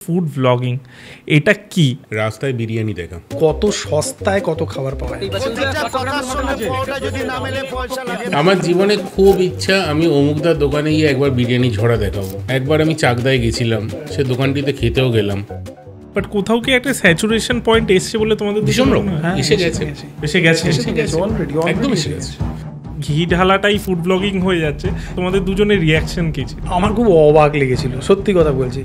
Food blogging এটা কি? রাস্তায় বিরিয়ানি দেখা, কত সস্তায় কত খাবার পাওয়া যায়। আমার জীবনে খুব ইচ্ছা আমি অমুকদার দোকানে গিয়ে একবার বিরিয়ানি ঝরা দেখাবো। একবার আমি চাকদায় গেছিলাম, সে দোকানটিতে খেতেও গেলাম, বাট কোথাও কি একটা স্যাচুরেশন পয়েন্ট এসছে বলে তোমাদের ভীষণ রকম এসে গেছে, একদম এসে গেছে। ঘি ঢালাটাই ফুড ব্লগিং হয়ে যাচ্ছে। তোমাদের দুজনের রিয়াকশন কি ছিল? আমার খুব অবাক লেগেছিল, সত্যি কথা বলছি।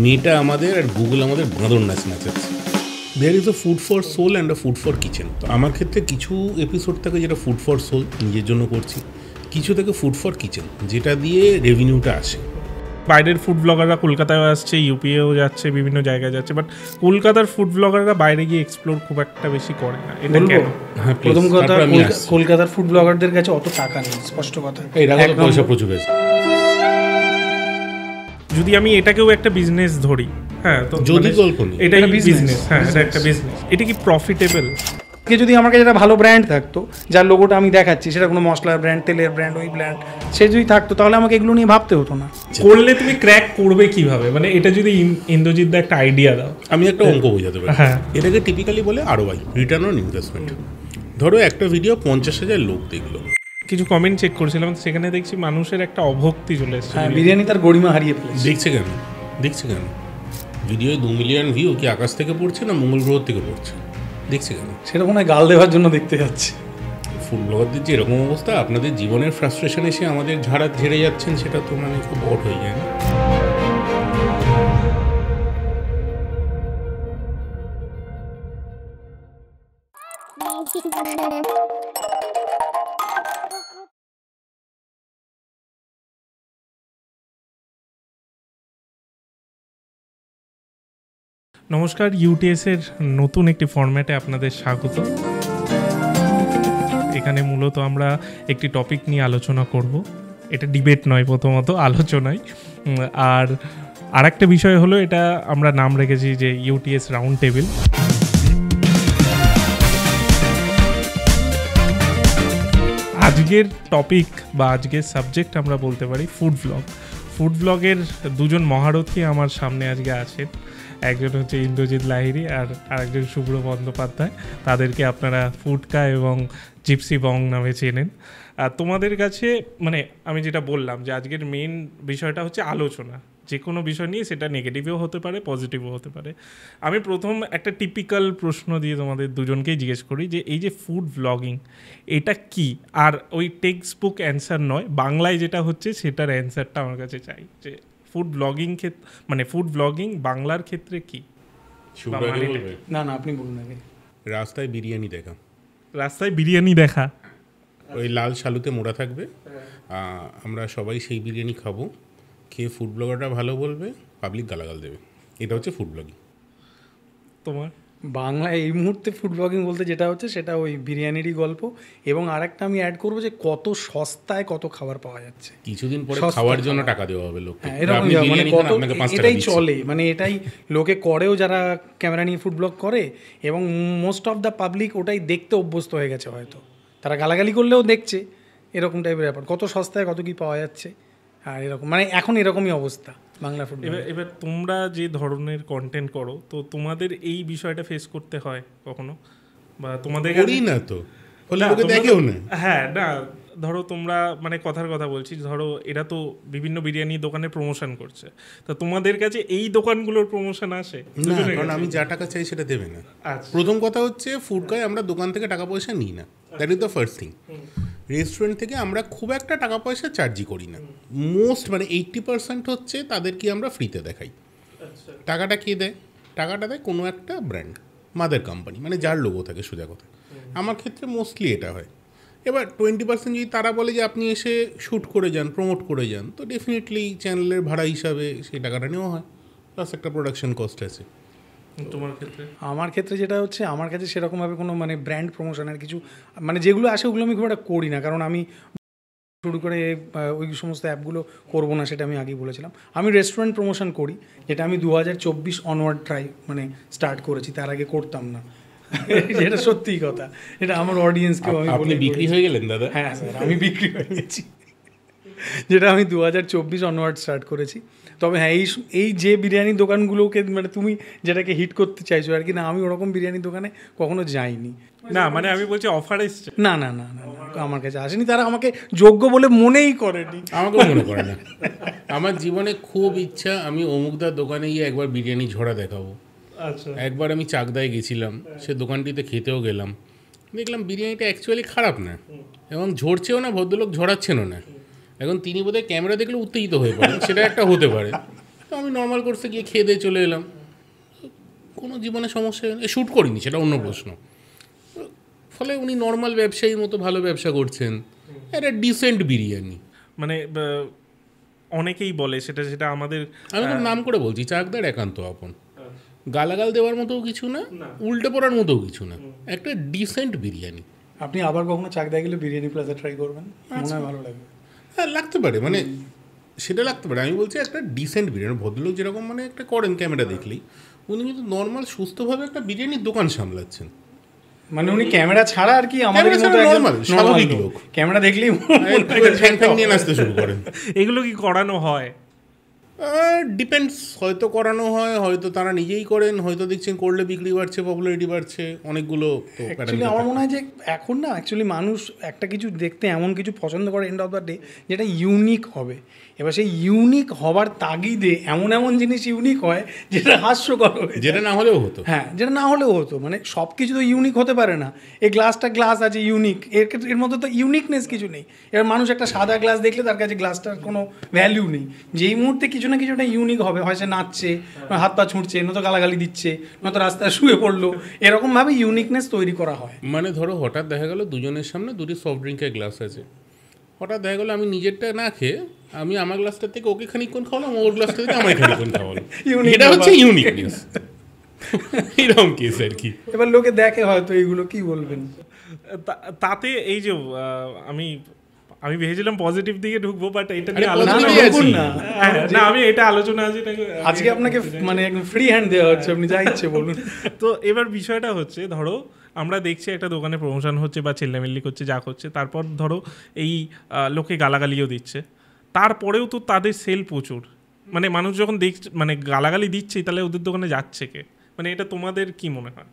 মেয়েটা আমাদের আর গুগল আমাদের বাঁদর নাচ নাচাচ্ছে। There is a food for soul and a food for kitchen. তো আমার ক্ষেত্রে কিছু এপিসোড থাকে যেটা ফুড ফর সোল, নিজের জন্য করছি, কিছু থেকে ফুড ফর কিচেন, যেটা দিয়ে রেভিনিউটা আসে। বাইরের ফুড ব্লগাররা কলকাতায় আসছে, ইউপিএও যাচ্ছে, বিভিন্ন জায়গায় যাচ্ছে, বাট কলকাতার ফুড ব্লগাররা বাইরে গিয়ে এক্সপ্লোর খুব একটা বেশি করে না। এটা কেন? হ্যাঁ, প্রথম কথা, কলকাতার ফুড ব্লগারদের কাছে অত টাকা নেই, স্পষ্ট কথা। পয়সা প্রচুর আছে। যদি আমি এটাকেও একটা বিজনেস ধরি, হ্যাঁ, তো যদি গল্প নেই, এটাই বিজনেস। হ্যাঁ, এটা একটা বিজনেস। এটা কি প্রফিটেবল? যদি আমার কাছে একটা ভালো ব্র্যান্ড থাকতো, যার লোগোটা আমি দেখাচ্ছি সেটা কোনো মশলার ব্র্যান্ড, তেলের ব্র্যান্ড, ওই ব্র্যান্ড, সে যদি থাকতো তাহলে আমাকে এগুলো নিয়ে ভাবতে হতো না। করলে তুমি ক্র্যাক করবে কিভাবে? মানে এটা যদি ইন্দ্রজিৎ দা একটা আইডিয়া দাও। আমি একটা অঙ্ক বোঝাতে পারি। এটাকে টিপিক্যালি বলে ROI, রিটার্ন অন ইনভেস্টমেন্ট। ধরো একটা ভিডিও 50,000 লোক দেখলো, কিছু কমেন্ট চেক করছিলাম, সেখানে দেখছি মানুষের একটা অভক্তি চলে এসেছে। হ্যাঁ, বিরিয়ানি তার গরিমা হারিয়ে ফেলেছে। দেখছে কেন ভিডিওয় 2 মিলিয়ন ভিউ কি আকাশ থেকে পড়ছে না মঙ্গল গ্রহ থেকে পড়ছে? দেখছে কেন? সেটা মনে হয় গাল দেওয়ার জন্য দেখতে যাচ্ছে। ফুড ব্লগারদের যে এরকম অবস্থা, আপনাদের জীবনের ফ্রাস্ট্রেশন এসে আমাদের ঝেড়ে যাচ্ছেন, সেটা তো মানে খুব অড হয়ে যায় না? নমস্কার, ইউটিএসের নতুন একটি ফরম্যাটে আপনাদের স্বাগত। এখানে মূলত আমরা একটি টপিক নিয়ে আলোচনা করব। এটা ডিবেট নয়, প্রথমত আলোচনায়। আর একটা বিষয় হলো, এটা আমরা নাম রেখেছি যে ইউটিএস রাউন্ড টেবিল। আজকের টপিক বা আজকের সাবজেক্ট আমরা বলতে পারি ফুড ব্লগ। ফুড ব্লগের দুজন মহারথী আমার সামনে আজকে আছেন। একজন হচ্ছে ইন্দ্রজিৎ লাহিড়ী আর আরেকজন শুভ্র বন্দ্যোপাধ্যায়। তাদেরকে আপনারা ফুডকা এবং জিপসি বং নামে চেনেন। আর তোমাদের কাছে মানে আমি যেটা বললাম যে আজকের মেন বিষয়টা হচ্ছে আলোচনা। যে কোনো বিষয় নিয়ে, সেটা নেগেটিভও হতে পারে, পজিটিভও হতে পারে। আমি প্রথম একটা টিপিক্যাল প্রশ্ন দিয়ে তোমাদের দুজনকেই জিজ্ঞেস করি যে এই যে ফুড ব্লগিং, এটা কি? আর ওই টেক্সট বুক অ্যান্সার নয়, বাংলায় যেটা হচ্ছে সেটার অ্যান্সারটা আমার কাছে চাই। যে ফুড ব্লগিং মানে ফুড ব্লগিং বাংলার ক্ষেত্রে কি? না, আপনি বলুন আগে। রাস্তায় বিরিয়ানি দেখা। রাস্তায় বিরিয়ানি দেখা, ওই লাল শালুতে মোড়া থাকবে, আমরা সবাই সেই বিরিয়ানি খাবো, খেয়ে ফুড ব্লগারটা ভালো বলবে, পাবলিক গালাগাল দেবে। এটা হচ্ছে ফুড ব্লগিং। তোমার বাংলায় এই মুহূর্তে ফুড ব্লগিং বলতে যেটা হচ্ছে সেটা ওই বিরিয়ানিরই গল্প। এবং আরেকটা আমি অ্যাড করবো যে কত সস্তায় কত খাবার পাওয়া যাচ্ছে। কিছুদিন পরে খাওয়ার জন্য টাকা দেওয়া হবে লোককে। এটাই চলে, মানে এটাই লোকে করেও, যারা ক্যামেরা নিয়ে ফুড ব্লগ করে, এবং মোস্ট অফ দ্য পাবলিক ওটাই দেখতে অভ্যস্ত হয়ে গেছে। হয়তো তারা গালাগালি করলেও দেখছে, এরকম টাইপের ব্যাপার। কত সস্তায় কত কী পাওয়া যাচ্ছে, আর এরকম মানে এখন এরকমই অবস্থা বাংলা ফুড। এবার তোমরা যে ধরনের কন্টেন্ট করো, তো তোমাদের এই বিষয়টা ফেস করতে হয় কখনো? বা তোমাদের না তো দেখেও না? হ্যাঁ, না, ধরো তোমরা মানে কথার কথা বলছি, ধরো এরা তো বিভিন্ন বিরিয়ানি দোকানে প্রমোশন করছে, তা তোমাদের কাছে এই দোকানগুলোর প্রমোশন আসে? না, কারণ আমি যা টাকা চাই সেটা দেবে না। প্রথম কথা হচ্ছে, ফুডকায় আমরা দোকান থেকে টাকা পয়সা নিই না, that is the first thing. Restaurant থেকে আমরা খুব একটা টাকা পয়সা চার্জই করি না। মোস্ট মানে 80% হচ্ছে তাদেরকে আমরা ফ্রিতে দেখাই। টাকাটা কে দেয়? টাকাটা দেয় কোনো একটা ব্র্যান্ড, মাদার কোম্পানি, মানে যার লোগো থাকে, সোজা কথা। আমার ক্ষেত্রে মোস্টলি এটা হয়। এবার 20% যদি তারা বলে যে আপনি এসে শ্যুট করে যান, প্রমোট করে যান, তো ডেফিনেটলি চ্যানেলের ভাড়া হিসাবে সেই টাকাটা নেওয়া হয়, প্লাস একটা প্রোডাকশন কস্ট আছে। আমার ক্ষেত্রে যেটা হচ্ছে, আমার কাছে সেরকমভাবে কোনো মানে ব্র্যান্ড প্রমোশনের কিছু মানে যেগুলো আসে ওগুলো আমি খুব একটা করি না, কারণ আমি শুরু করে ওই সমস্ত অ্যাপগুলো করবো না, সেটা আমি আগেই বলেছিলাম। আমি রেস্টুরেন্ট প্রমোশন করি, যেটা আমি 2024 অনওয়ার্ড মানে স্টার্ট করেছি, তার আগে করতাম না। যেটা সত্যিই কথা, এটা আমার অডিয়েন্সকেও আমি বলি। বিক্রি হয়ে গেলেন দাদা? হ্যাঁ স্যার, আমি বিক্রি হয়ে গেছি। যেটা আমি 2024 অনওয়ার্ড স্টার্ট করেছি। তবে হ্যাঁ এই যে বিরিয়ানির দোকানগুলোকে মানে তুমি যেটাকে হিট করতে চাইছো আর কি, না আমি ওরকম বিরিয়ানির দোকানে কখনো যাইনি। না মানে আমি বলছি অফার এসছে। না না না না আমার কাছে আসেনি, তারা আমাকে যোগ্য বলে মনেই করেনি। আমাকেও মনে করে না। আমার জীবনে খুব ইচ্ছা আমি অমুকদার দোকানে গিয়ে একবার বিরিয়ানি ঝরা দেখাবো। আচ্ছা, একবার আমি চাকদায় গেছিলাম, সে দোকানটিতে খেতেও গেলাম, দেখলাম বিরিয়ানিটা অ্যাকচুয়ালি খারাপ না এবং ঝরছেও না, ভদ্রলোক ঝরাচ্ছেনও না। এখন তিনি বোধহয় ক্যামেরা দেখলে উত্তেজিত হয়ে পড়েন, সেটা একটা হতে পারে। তো আমি নর্মাল কোর্সে গিয়ে খেয়ে দিয়ে চলে এলাম, কোনো জীবনে সমস্যা শ্যুট করিনি, সেটা অন্য প্রশ্ন। ফলে উনি নর্মাল ব্যবসায়ীর মতো ভালো ব্যবসা করছেন, একটা ডিসেন্ট বিরিয়ানি। মানে অনেকেই বলে সেটা আমাদের, আমি তো নাম করে বলছি, চাকদার একান্ত আপন। গালাগাল দেওয়ার মতোও কিছু না, উল্টে পড়ার মতোও কিছু না, একটা ডিসেন্ট বিরিয়ানি। আপনি আবার কখনো চাকদায় গেলে বিরিয়ানি প্লাজা ট্রাই করবেন, মনে হয় ভালো লাগবে। হ্যাঁ লাগতে পারে, মানে সেটা লাগতে পারে। আমি বলছি একটা ডিসেন্ট বিরিয়ানি, ভদ্রলোক যেরকম মানে একটা করেন ক্যামেরা দেখলেই, উনি কিন্তু নর্মাল সুস্থভাবে একটা বিরিয়ানির দোকান সামলাচ্ছেন। মানে উনি ক্যামেরা ছাড়া আর কি আমাদের মতো নর্মাল স্বাভাবিক লোক, ক্যামেরা দেখলেই ফ্যান ফ্যান নিয়ে নাচতে শুরু করেন। এগুলো কি করানো হয়? ডিপেন্ডস, হয়তো করানো হয়, হয়তো তারা নিজেই করেন, হয়তো দেখছেন করলে বিক্রি বাড়ছে, পপুলারিটি বাড়ছে, অনেকগুলো। অ্যাকচুয়ালি আমার মনে হয় যে এখন না অ্যাকচুয়ালি মানুষ একটা কিছু দেখতে এমন কিছু পছন্দ করে এন্ড অফ দ্য ডে যেটা ইউনিক হবে। এবার সেই ইউনিক হবার তাগিদে এমন এমন জিনিস ইউনিক হয় যেটা হাস্যকর, যেটা না হলেও হতো। হ্যাঁ, যেটা না হলেও হতো, মানে সব কিছু তো ইউনিক হতে পারে না। এই গ্লাসটা গ্লাস আছে ইউনিক, এর মধ্যে তো ইউনিকনেস কিছু নেই। এবার মানুষ একটা সাদা গ্লাস দেখলে তার কাছে গ্লাসটার কোনো ভ্যালু নেই। যেই মুহূর্তে কিছু না কিছুটা ইউনিক হবে, হয় সে নাচছে, হাত পা ছুঁড়ছে, নয়তো গালাগালি দিচ্ছে, নয়তো রাস্তায় শুয়ে পড়লো, এরকমভাবে ইউনিকনেস তৈরি করা হয়। মানে ধরো হঠাৎ দেখা গেল দুজনের সামনে দুটি সফট ড্রিঙ্কের গ্লাস আছে, হঠাৎ দেখা গেলো আমি নিজেরটা না খেয়ে আমি আমার গ্লাসটা থেকে ওকে খানিকক্ষণ খাওয়ালাম, ওর গ্লাসটা থেকে আমায় খানিকক্ষণ খাওয়ালাম। এটা হচ্ছে ইউনিকনেস, এরকম কেস আর কি। এবার লোকে দেখে হয়তো এইগুলো, কি বলবেন তাতে? এই যে আমি ভেবেছিলাম পজিটিভ দিকে ঢুকবো, বাট এটা নিয়ে না, আমি এটা আলোচনা আজকে আপনাকে মানে একদম ফ্রি হ্যান্ড দেওয়া হচ্ছে, আপনি যা ইচ্ছে বলুন। তো এবার বিষয়টা হচ্ছে, ধরো আমরা দেখছি একটা দোকানে প্রমোশন হচ্ছে বা চিল্লামিল্লি করছে, যা করছে, তারপর ধরো এই লোকে গালাগালিও দিচ্ছে, তারপরেও তো তাদের সেল প্রচুর। মানে মানুষ যখন দেখছে, মানে গালাগালি দিচ্ছে, তাহলে ওদের দোকানে যাচ্ছে কে? মানে এটা তোমাদের কি মনে হয়?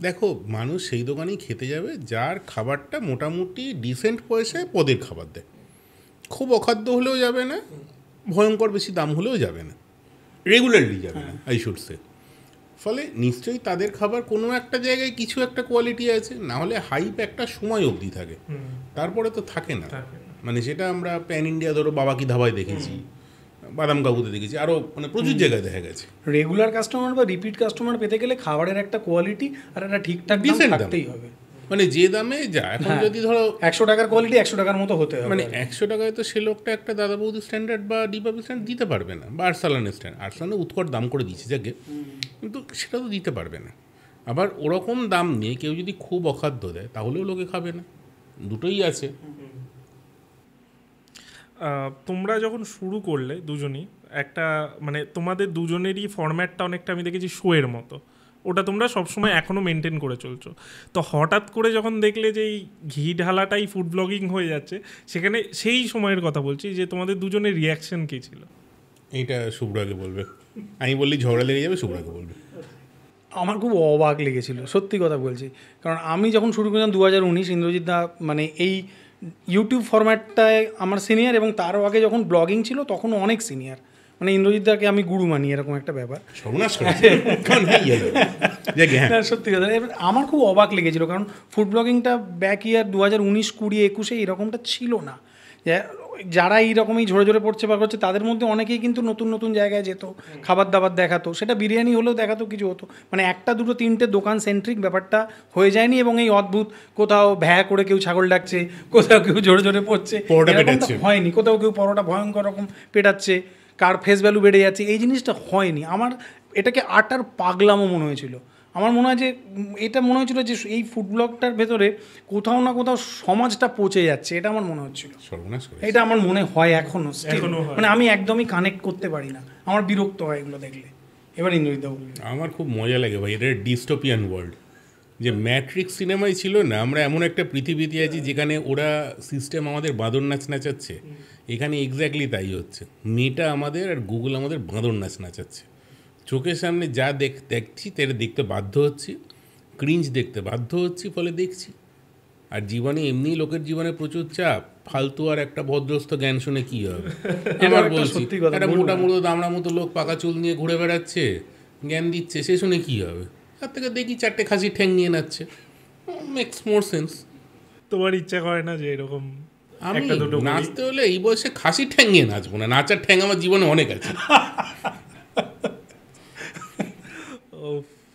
দেখো, মানুষ সেই দোকানেই খেতে যাবে যার খাবারটা মোটামুটি ডিসেন্ট পয়সায় পদের খাবার দেয়। খুব অখাদ্য হলেও যাবে না, ভয়ঙ্কর বেশি দাম হলেও যাবে না, রেগুলারলি যাবে না, আই শুড সে। ফলে নিশ্চয়ই তাদের খাবার কোনো একটা জায়গায় কিছু একটা কোয়ালিটি আছে, না হলে হাইপ একটা সময় অবধি থাকে, তারপরে তো থাকে না। মানে সেটা আমরা প্যান ইন্ডিয়া ধরো বাবা কি ধাবায় দেখেছি, বাদাম কাবুতে দেখেছি, আরও মানে প্রচুর জায়গায় দেখা গেছে। রেগুলার কাস্টমার বা রিপিট কাস্টমার পেতে গেলে খাবারের একটা কোয়ালিটি আর একটা ঠিকঠাক ডিসেন্ট থাকতেই হবে। মানে যে দামে যা, এখন যদি ধরো 100 টাকার কোয়ালিটি 100 টাকার মতো হতে হবে। মানে 100 টাকায় তো সে লোকটা একটা দাদা বৌদি স্ট্যান্ডার্ড বা ডিবাবি স্ট্যান্ডার্ড দিতে পারবে না, বা আরসালানের স্ট্যান্ড, আরসালানে উৎকট দাম করে দিচ্ছে যাকে, কিন্তু সেটা তো দিতে পারবে না। আবার ওরকম দাম নিয়ে কেউ যদি খুব অখাদ্য দেয় তাহলেও লোকে খাবে না, দুটোই আছে। তোমরা যখন শুরু করলে দুজনই, একটা মানে তোমাদের দুজনেরই ফরম্যাটটা অনেকটা আমি দেখেছি শোয়ের মতো, ওটা তোমরা সবসময় এখনও মেনটেন করে চলছো। তো হঠাৎ করে যখন দেখলে যে এই ঘি ঢালাটাই ফুড ব্লগিং হয়ে যাচ্ছে, সেখানে সেই সময়ের কথা বলছি, যে তোমাদের দুজনের রিয়াকশন কী ছিল? এইটা শুভ্রাকে বলবে, আমি বললি ঝগড়া লেগে যাবে, শুভ্রাকে বলবে। আমার খুব অবাক লেগেছিল, সত্যি কথা বলছি। কারণ আমি যখন শুরু করলাম 2019, ইন্দ্রজিৎ দা মানে এই ইউটিউব ফরম্যাটটায় আমার সিনিয়র, এবং তারও আগে যখন ব্লগিং ছিল তখনও অনেক সিনিয়র। মানে ইন্দ্রজিৎ দাকে আমি গুরু মানি, এরকম একটা ব্যাপার। সত্যি কথা, আমার খুব অবাক লেগেছিল, কারণ ফুড ব্লগিংটা ব্যাক ইয়ার 2019, 20, 21 এরকমটা ছিল না। যারা এইরকমই ঝরে ঝরে পড়ছে বা করছে, তাদের মধ্যে অনেকেই কিন্তু নতুন নতুন জায়গায় যেত, খাবার দাবার দেখাতো, সেটা বিরিয়ানি হলেও দেখাতো, কিছু হতো, মানে একটা দুটো তিনটে দোকান সেন্ট্রিক ব্যাপারটা হয়ে যায়নি। এবং এই অদ্ভুত কোথাও ভ্যা করে কেউ ছাগল ডাকছে, কোথাও কেউ ঝরে ঝরে পড়ছে, হয়নি। কোথাও কেউ পরোটা ভয়ঙ্কর রকম পেটাচ্ছে, কার ফেস ভ্যালু বেড়ে যাচ্ছে, এই জিনিসটা হয়নি। আমার এটাকে আটার পাগলামও মনে হয়েছিল। আমার মনে হয় যে এটা মনে হচ্ছিল যে এই ফুড ব্লগটার ভেতরে কোথাও না কোথাও সমাজটা পচে যাচ্ছে, এটা আমার মনে হচ্ছিল। এটা আমার মনে হয় এখনো, মানে আমি একদমই কানেক্ট করতে পারি না, আমার বিরক্ত হয় এগুলো দেখলে। এবার ইন্দ্রজিৎ, আমার খুব মজা লাগে ভাই, এটা ডিস্টোপিয়ান ওয়ার্ল্ড। যে ম্যাট্রিক্স সিনেমায় ছিল না, আমরা এমন একটা পৃথিবীতে আছি যেখানে ওরা সিস্টেম আমাদের বাঁদর নাচ নাচাচ্ছে, এখানে এক্স্যাক্টলি তাই হচ্ছে। মেটা আমাদের আর গুগল আমাদের বাঁদর নাচ নাচাচ্ছে। চোখের সামনে যা দেখছি তারা দেখতে বাধ্য হচ্ছি, ক্রিঞ্জ দেখতে বাধ্য হচ্ছি, ফলে দেখছি। আর জীবনে এমনি লোকের জীবনে প্রচুর চাপ, ফালতু আর একটা ভদ্রস্থ জ্ঞান শুনে কী হবে? এবার বলছি, একটা মোটামুটো দামড়া মতো লোক পাকা চুল নিয়ে ঘুরে বেড়াচ্ছে, জ্ঞান দিচ্ছে, সে শুনে কী হবে? তার থেকে দেখি 4টে খাসির ঠ্যাং নিয়ে নাচছে, মেক্স মোর সেন্স। তোমার ইচ্ছা করে না যে এরকম আমি নাচতে হলে এই বয়সে খাসির ঠ্যাং নিয়ে নাচবো না, নাচার ঠ্যাং আমার জীবনে অনেক আছে। ও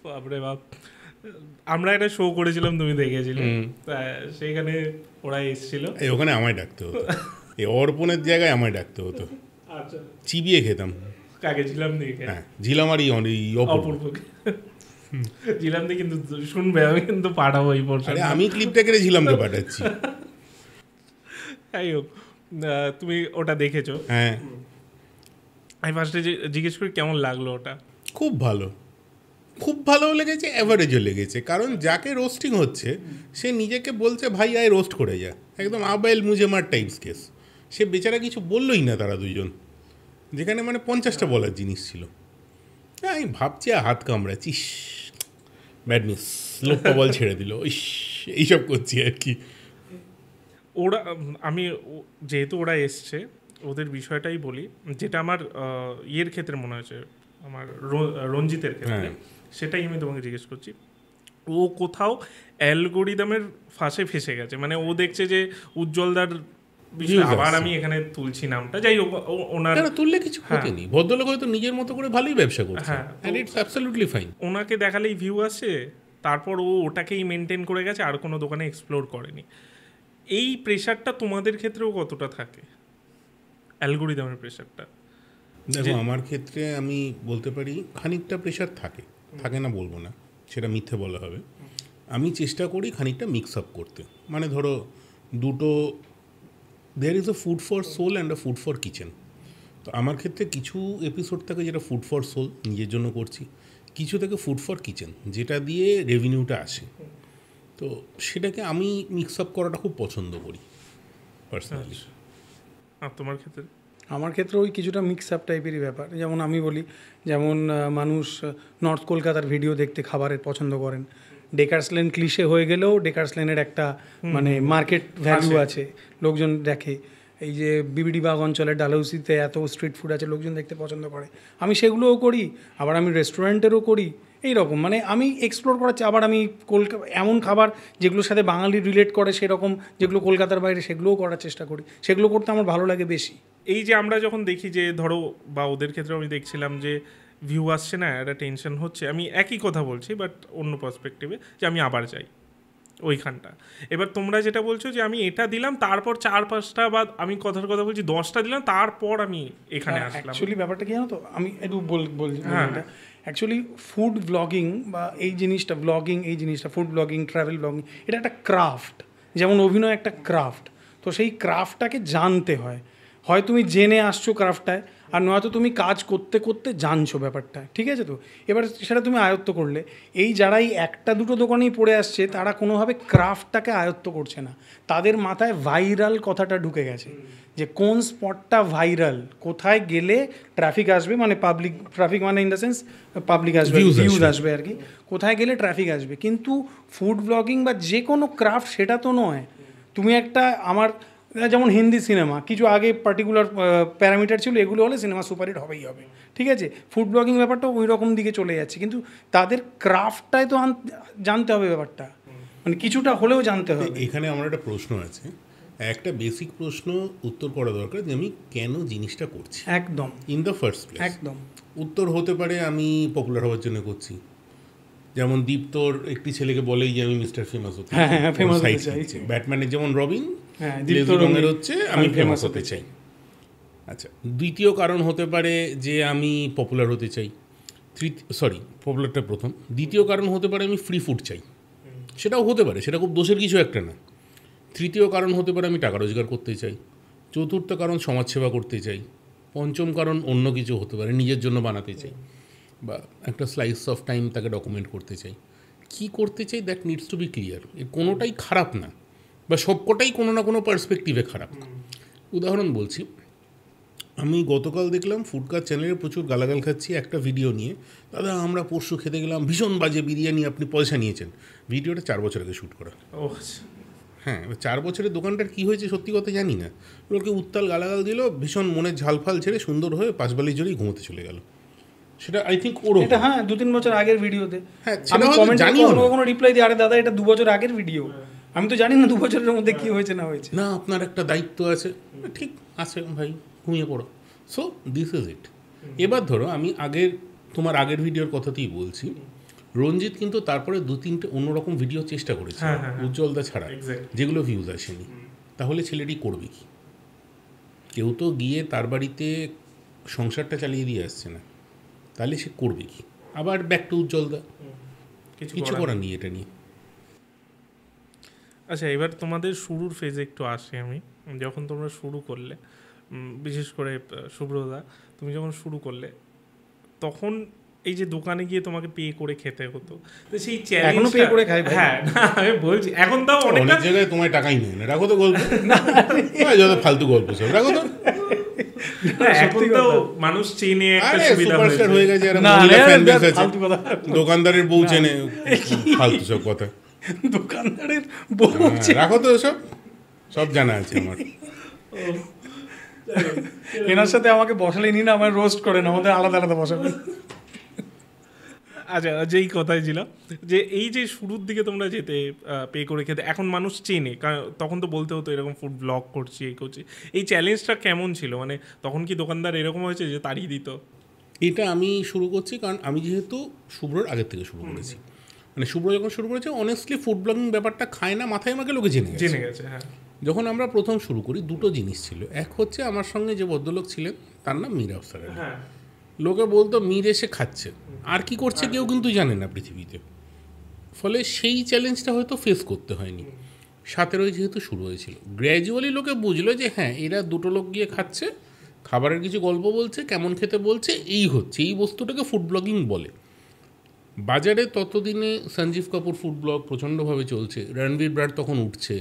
বাপরে বাপ। আমরা একটা শো করেছিলাম, তুমি দেখেছিলে, সেইখানে ওরা এসেছিল, ওখানে আমায় ডাকতে হতো, এই অর্পণের জায়গায় আমায় ডাকতে হতো। আচ্ছা, চিবিয়ে খেতাম। কাকে? ঝিলাম দিকে? হ্যাঁ, ঝিলাম আর অপূর্বকে। ঝিলাম দিয়ে কিন্তু শুনবে, আমি কিন্তু পাঠাবো এই পোর্শন। আমি ক্লিপটা কেটে ঝিলামকে পাঠাচ্ছি। যাই হোক, তুমি ওটা দেখেছো? হ্যাঁ। আমি ফার্স্টে জিজ্ঞেস করি কেমন লাগলো ওটা? খুব ভালো, খুব ভালোও লেগেছে, অ্যাভারেজও লেগেছে। কারণ যাকে রোস্টিং হচ্ছে সে নিজেকে বলছে ভাই আয় রোস্ট করে যা, একদম আবাইল মুজেমার টাইপস কেস। সে বেচারা কিছু বললোই না, তারা দুজন, যেখানে মানে 50টা বলার জিনিস ছিল। আমি ভাবছি হাত কামড়াচ্ছিস, ব্যাড মিস, লোকটা বল ছেড়ে দিল, এইসব করছি আর কি। ওরা, আমি যেহেতু ওরা এসছে, ওদের বিষয়টাই বলি, যেটা আমার ইয়ের ক্ষেত্রে মনে হয়েছে, আমার রঞ্জিতের ক্ষেত্রে, সেটাই আমি তোমাকে জিজ্ঞেস করছি। ও কোথাও অ্যালগোরিদমের ফাঁসে ফেসে গেছে, মানে ও দেখছে যে উজ্জ্বলদার বিষয়, আবার আমি এখানে তুলছি নামটা, যাই হোক, ওনার তুললে কিছু ক্ষতি নেই, ভদ্রলোক হয়তো নিজের মতো করে ভালোই ব্যবসা করছে, হ্যাঁ, ইটস অ্যাবসলিউটলি ফাইন। ওনাকে দেখালেই ভিউ আসে, তারপর ও ওটাকেই মেনটেন করে গেছে, আর কোনো দোকানে এক্সপ্লোর করেনি। এই প্রেশারটা তোমাদের ক্ষেত্রেও কতটা থাকে, অ্যালগোরিদমের প্রেশারটা? দেখো, আমার ক্ষেত্রে আমি বলতে পারি খানিকটা প্রেশার থাকে, থাকে না বলবো না, সেটা মিথ্যে বলা হবে। আমি চেষ্টা করি খানিকটা মিক্স আপ করতে, মানে ধরো দুটো, there is a food for soul and a food for kitchen. তো আমার ক্ষেত্রে কিছু এপিসোড থাকে যেটা ফুড ফর সোল, নিজের জন্য করছি, কিছু থাকে ফুড ফর কিচেন, যেটা দিয়ে রেভিনিউটা আসে। তো সেটাকে আমি মিক্স আপ করাটা খুব পছন্দ করি পার্সোনালি। আর তোমার ক্ষেত্রে? আমার ক্ষেত্রে ওই কিছুটা মিক্স আপ টাইপেরই ব্যাপার। যেমন আমি বলি, যেমন মানুষ নর্থ কলকাতার ভিডিও দেখতে খাবারের পছন্দ করেন, ডেকার্স লেন ক্লিশে হয়ে গেলেও ডেকার্স লেনের একটা মানে মার্কেট ভ্যালু আছে, লোকজন দেখে। এই যে বিবিডি বাগ অঞ্চলের ডালহৌসিতে এত স্ট্রিট ফুড আছে, লোকজন দেখতে পছন্দ করে, আমি সেগুলোও করি, আবার আমি রেস্টুরেন্টেরও করি। এইরকম মানে আমি এক্সপ্লোর করাচ্ছি। আবার আমি এমন খাবার যেগুলোর সাথে বাঙালি রিলেট করে সেরকম, যেগুলো কলকাতার বাইরে, সেগুলোও করার চেষ্টা করি, সেগুলো করতে আমার ভালো লাগে বেশি। এই যে আমরা যখন দেখি যে ধরো, বা ওদের ক্ষেত্রে আমি দেখছিলাম যে ভিউ আসছে না, একটা টেনশন হচ্ছে, আমি একই কথা বলছি বাট অন্য পার্সপেক্টিভে, যে আমি আবার যাই ওইখানটা। এবার তোমরা যেটা বলছো যে আমি এটা দিলাম, তারপর 4-5টা, বা আমি কথার কথা বলছি 10টা দিলাম, তারপর আমি এখানে আসলাম। অ্যাকচুয়ালি ব্যাপারটা কি জানো তো, আমি একটু বলছি। অ্যাকচুয়ালি ফুড ব্লগিং বা এই জিনিসটা, ব্লগিং, এই জিনিসটা ফুড ব্লগিং, ট্রাভেল ব্লগিং, এটা একটা ক্রাফট, যেমন অভিনয় একটা ক্রাফট। তো সেই ক্রাফটটাকে জানতে হয়, হয় তুমি জেনে আসছো ক্রাফটটায়, আর নয়তো তুমি কাজ করতে করতে জানছো ব্যাপারটা, ঠিক আছে? তো এবার সেটা তুমি আয়ত্ত করলে। এই যারাই একটা দুটো দোকানেই পড়ে আসছে, তারা কোনোভাবে ক্রাফটটাকে আয়ত্ত করছে না। তাদের মাথায় ভাইরাল কথাটা ঢুকে গেছে, যে কোন স্পটটা ভাইরাল, কোথায় গেলে ট্রাফিক আসবে, মানে পাবলিক ট্রাফিক, মানে ইন দ্য সেন্স পাবলিক আসবে, ভিউজ আসবে আর কি, কোথায় গেলে ট্রাফিক আসবে। কিন্তু ফুড ব্লগিং বা যে কোনো ক্রাফট সেটা তো নয়। তুমি একটা, আমার যেমন হিন্দি সিনেমা কিছু আগে পার্টিকুলার প্যারামিটার ছিল, এগুলো হলে সিনেমা সুপারহিট হবেই হবে, ঠিক আছে? ফুড ব্লগিং ব্যাপারটা ওই রকম দিকে চলে যাচ্ছে, কিন্তু তাদের ক্রাফটটাই তো জানতে হবে ব্যাপারটা, মানে কিছুটা হলেও জানতে হবে। এখানে আমার একটা প্রশ্ন আছে, একটা বেসিক প্রশ্ন উত্তর করা দরকার, যে আমি কেন জিনিসটা করছি, একদম ইন দ্য ফার্স্ট প্লেস। একদম উত্তর হতে পারে আমি পপুলার হওয়ার জন্য করছি, যেমন দীপ্তর একটি ছেলেকে বলেই যে আমি মিস্টার ফেমাস হতে চাই, ব্যাটম্যানের যেমন রবিন, রঙের হচ্ছে আমি ফেমাস হতে চাই। আচ্ছা, দ্বিতীয় কারণ হতে পারে যে আমি পপুলার হতে চাই, পপুলারটা প্রথম। দ্বিতীয় কারণ হতে পারে আমি ফ্রি ফুড চাই, সেটাও হতে পারে, সেটা খুব দোষের কিছু একটা না। তৃতীয় কারণ হতে পারে আমি টাকা রোজগার করতে চাই। চতুর্থ কারণ সমাজসেবা করতে চাই। পঞ্চম কারণ অন্য কিছু হতে পারে, নিজের জন্য বানাতে চাই, বা একটা স্লাইস অফ টাইম তাকে ডকুমেন্ট করতে চাই। কী করতে চাই that needs to be clear. এর কোনোটাই খারাপ না, বা সবকটাই কোনো না কোনো পার্সপেক্টিভে খারাপ না। উদাহরণ বলছি, আমি গতকাল দেখলাম ফুডকার চ্যানেলে প্রচুর গালাগাল খাচ্ছি একটা ভিডিও নিয়ে, দাদা আমরা পরশু খেতে গেলাম ভীষণ বাজে বিরিয়ানি, আপনি পয়সা নিয়েছেন। ভিডিওটা 4 বছর আগে শ্যুট করা। হ্যাঁ, 4 বছরের দোকানটার কী হয়েছে সত্যি কথা জানি না, লোকে উত্তাল গালাগাল দিল, ভীষণ মনের ঝালফাল ছেড়ে সুন্দর হয়ে 5 বালির জোরেই ঘুমোতে চলে গেল। সেটা আই থিঙ্ক ওরকম, এটা হ্যাঁ 2-3 বছর আগের ভিডিওতে। হ্যাঁ, আমি কমেন্টে কখনো রিপ্লাই দিই, আরে দাদা এটা 2 বছর আগের ভিডিও, আমি তো জানি না 2 বছরের মধ্যে কী হয়েছে না হয়েছে। না, আপনার একটা দায়িত্ব আছে, ঠিক আছে ভাই, ঘুমিয়ে পড়ো। So this is it. এবার ধরো আমি তোমার আগের ভিডিওর কথাতেই বলছি, রঞ্জিত কিন্তু তারপরে 2-3টে অন্যরকম ভিডিও চেষ্টা করেছে উজ্জ্বলদা ছাড়া, যেগুলো ভিউজ আসেনি। তাহলে ছেলেটি করবে কি? কেউ তো গিয়ে তার বাড়িতে সংসারটা চালিয়ে দিয়ে আসছে না, তাহলে সে করবে কি? আবার ব্যাক টু উজ্জ্বলদা, কিছু করার নেই এটা নিয়ে। আচ্ছা, এবার তোমাদের শুরুর ফেজে একটু আসি আমি। যখন তোমরা শুরু করলে, বিশেষ করে সুব্রতদা, তুমি যখন শুরু করলে তখন এই যে দোকানে গিয়ে তোমাকে পে করে খেতে হতো, তো সেই এখনো পে করে খাই ভাই। হ্যাঁ, আমি বলছি এখন তাও অনেক জায়গায় তোমায় টাকাই নেই না, রাখো তো গল্প, যত ফালতু গল্প সব রাখো তো। এখন তো মানুষ চেনে, একটা সুবিধা হয়ে গেছে, দোকানদারের বউ চেনে, ফালতু সব কথা। দোকানদারের বউ রাখো তো, সব জানা আছে আমার। এনার সাথে আমাকে বসালেনি না, আমার রোস্ট করেন, আমাদের আলাদা আলাদা বসাবেন। আচ্ছা, যেই কথাই ছিল যে এই যে শুরুর দিকে তোমরা যেতে পে করে খেতে, এখন মানুষ চেনে, কারণ তখন তো বলতে হতো এরকম ফুড ব্লগ করছি, এই করছি। এই চ্যালেঞ্জটা কেমন ছিল? মানে তখন কি দোকানদার এরকম হয়েছে যে তাড়িয়ে দিত? এটা আমি শুরু করছি কারণ আমি যেহেতু শুভ্রর আগের থেকে শুরু করেছি, মানে শুভ্র যখন শুরু করেছে অনেস্টলি ফুড ব্লগিং ব্যাপারটা খায় না মাথায় আমাকে লোকে জেনে গেছে। হ্যাঁ, যখন আমরা প্রথম শুরু করি দুটো জিনিস ছিল। এক হচ্ছে আমার সঙ্গে যে ভদ্রলোক ছিলেন তার নাম মীর আফসার আলী। লোকে বলতো মীর এসে খাচ্ছে, আর কি করছে কেউ কিন্তু জানে না পৃথিবীতে। ফলে সেই চ্যালেঞ্জটা হয়তো ফেস করতে হয়নি। 17 যেহেতু শুরু হয়েছিল, গ্র্যাজুয়ালি লোকে বুঝলো যে হ্যাঁ এরা দুটো লোক গিয়ে খাচ্ছে, খাবারের কিছু গল্প বলছে, কেমন খেতে বলছে, এই হচ্ছে, এই বস্তুটাকে ফুড ব্লগিং বলে। বাজারে ততদিনে সঞ্জীব কাপুর ফুড ব্লগ প্রচণ্ডভাবে চলছে, রণবীর ব্রাড তখন উঠছে,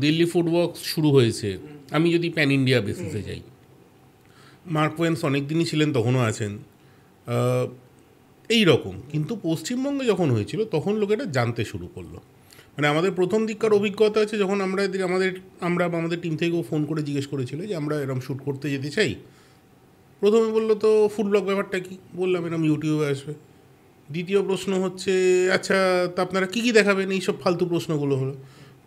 দিল্লি ফুড ওয়ার্ক শুরু হয়েছে, আমি যদি প্যান ইন্ডিয়া বেসিসে যাই। মার্ক ওয়েন্স অনেক দিনই ছিলেন, তখনও আছেন, এই রকম। কিন্তু পশ্চিমবঙ্গে যখন হয়েছিল তখন লোকেরা জানতে শুরু করলো। মানে আমাদের প্রথম দিককার অভিজ্ঞতা আছে যখন আমরা আমাদের টিম থেকেও ফোন করে জিজ্ঞেস করেছিল যে আমরা এরকম শ্যুট করতে যেতে চাই। প্রথমে বললো তো ফুড ব্লগ ব্যাপারটা কী, বললাম এরকম ইউটিউবে আসবে। দ্বিতীয় প্রশ্ন হচ্ছে আচ্ছা তা আপনারা কী কী দেখাবেন, এইসব ফালতু প্রশ্নগুলো হলো।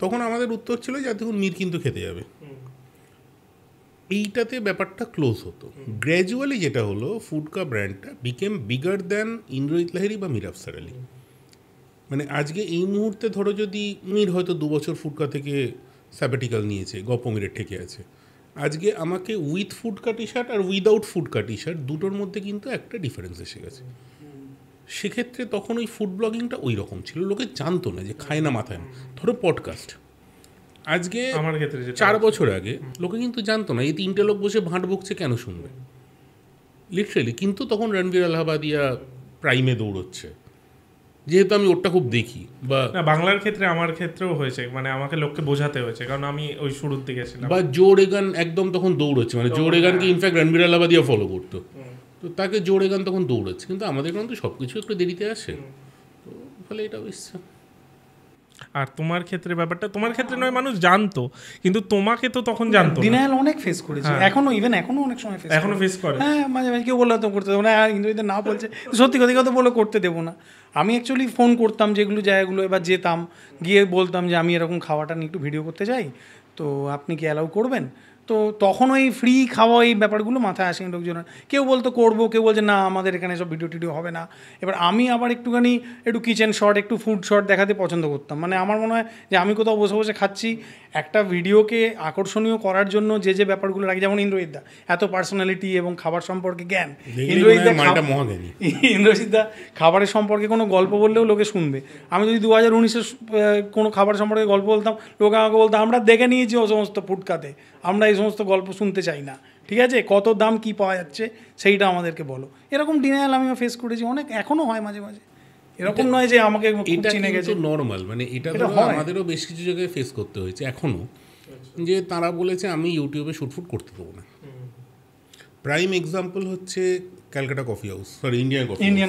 তখন আমাদের উত্তর ছিল যে দেখুন মীর কিন্তু খেতে যাবে, এইটাতে ব্যাপারটা ক্লোজ হতো। গ্র্যাজুয়ালি যেটা হলো ফুডকা ব্র্যান্ডটা became bigger than Indrajit Lahiri বা মীর আফসার আলী। মানে আজকে এই মুহূর্তে ধরো যদি মীর হয়তো 2 বছর ফুডকা থেকে স্যাবাটিক্যাল নিয়েছে, গপমিরের ঠেকে আছে, আজকে আমাকে উইথ ফুডকা টি শার্ট আর উইদাউট ফুডকা টি শার্ট দুটোর মধ্যে কিন্তু একটা ডিফারেন্স এসে গেছে। সেক্ষেত্রে তখন ওই ফুড ব্লগিংটা ওই রকম ছিল, লোকে জানতো না যে খায় না মাথায় না। ধরো পডকাস্ট, আজকে আমার ক্ষেত্রে 4 বছর আগে লোকে কিন্তু জানতো না এই 3টে লোক বসে ভাঁট বকছে কেন শুনবে, লিটারেলি। কিন্তু তখন রণবীর আলাহাবাদিয়া প্রাইমে দৌড়চ্ছে, যেহেতু আমি ওটা খুব দেখি। বা বাংলার ক্ষেত্রে আমার ক্ষেত্রেও হয়েছে, মানে আমাকে লোককে বোঝাতে হয়েছে, কারণ আমি ওই শুরুর দিকে ছিলাম। বা জো রেগান একদম তখন দৌড়চ্ছে, মানে জো রেগানকে ইনফ্যাক্ট রণবীর আলাহাবাদিয়া ফলো করতো, তো তাকে জো রেগান তখন দৌড়াচ্ছে। কিন্তু আমাদের কারণ তো সব কিছু একটু দেরিতে আসে, তো ফলে এটা ইচ্ছা। আর তোমার ক্ষেত্রে ব্যাপারটা, তোমার ক্ষেত্রে নয় মানুষ জানতো, কিন্তু তোমাকে তো তখন জানতো না। দিনায়াল অনেক ফেস করেছে, এখনো অনেক সময় ফেস করে। হ্যাঁ, মাঝে মাঝে কেউ বললো তো করতে দেবো না, ইন্দ্রজিৎ না বলছে সত্যি কথা বলে করতে দেবো না। আমি অ্যাকচুয়ালি ফোন করতাম যেগুলো জায়গাগুলো, এবার যেতাম গিয়ে বলতাম যে আমি এরকম খাওয়াটা নিয়ে একটু ভিডিও করতে চাই, তো আপনি কি অ্যালাউ করবেন? তো তখন ওই ফ্রি খাওয়া এই ব্যাপারগুলো মাথায় আসেনি লোকজনের। কেউ বলতো করবো, কেউ বলছে না আমাদের এখানে সব ভিডিও টিডিও হবে না। এবার আমি আবার একটু কিচেন শট, একটু ফুড শট দেখাতে পছন্দ করতাম। মানে আমার মনে হয় যে আমি কোথাও বসে বসে খাচ্ছি, একটা ভিডিওকে আকর্ষণীয় করার জন্য যে ব্যাপারগুলো লাগে, যেমন ইন্দ্রজিৎদা এত পার্সোনালিটি এবং খাবার সম্পর্কে জ্ঞান, ইন্দ্রজিৎদা খাবারের সম্পর্কে কোনো গল্প বললেও লোকে শুনবে। আমি যদি 2019-এ কোনো খাবার সম্পর্কে গল্প বলতাম, লোকে আমাকে বলতো আমরা দেখে নিয়েছি ও সমস্ত ফুডকাতে, আমরা এই সমস্ত গল্প শুনতে চাই না, ঠিক আছে, কত দাম কি পাওয়া যাচ্ছে সেইটা আমাদেরকে বলো। এরকম ডিনায়াল আমিও ফেস করেছি অনেক, এখনও হয় মাঝে মাঝে। এরকম নয় যে আমাকে খুব এটা চিনে গেছে। কিন্তু নর্মাল, মানে এটা এটা ধরো হয়। আমাদেরও বেশ কিছু জায়গায় ফেস করতে হয়েছে এখনো, যে তারা বলেছে আমি ইউটিউবে শুটফুট করতে দেবো না। প্রাইম এক্সাম্পল হচ্ছে Calcutta coffee house, sorry Indian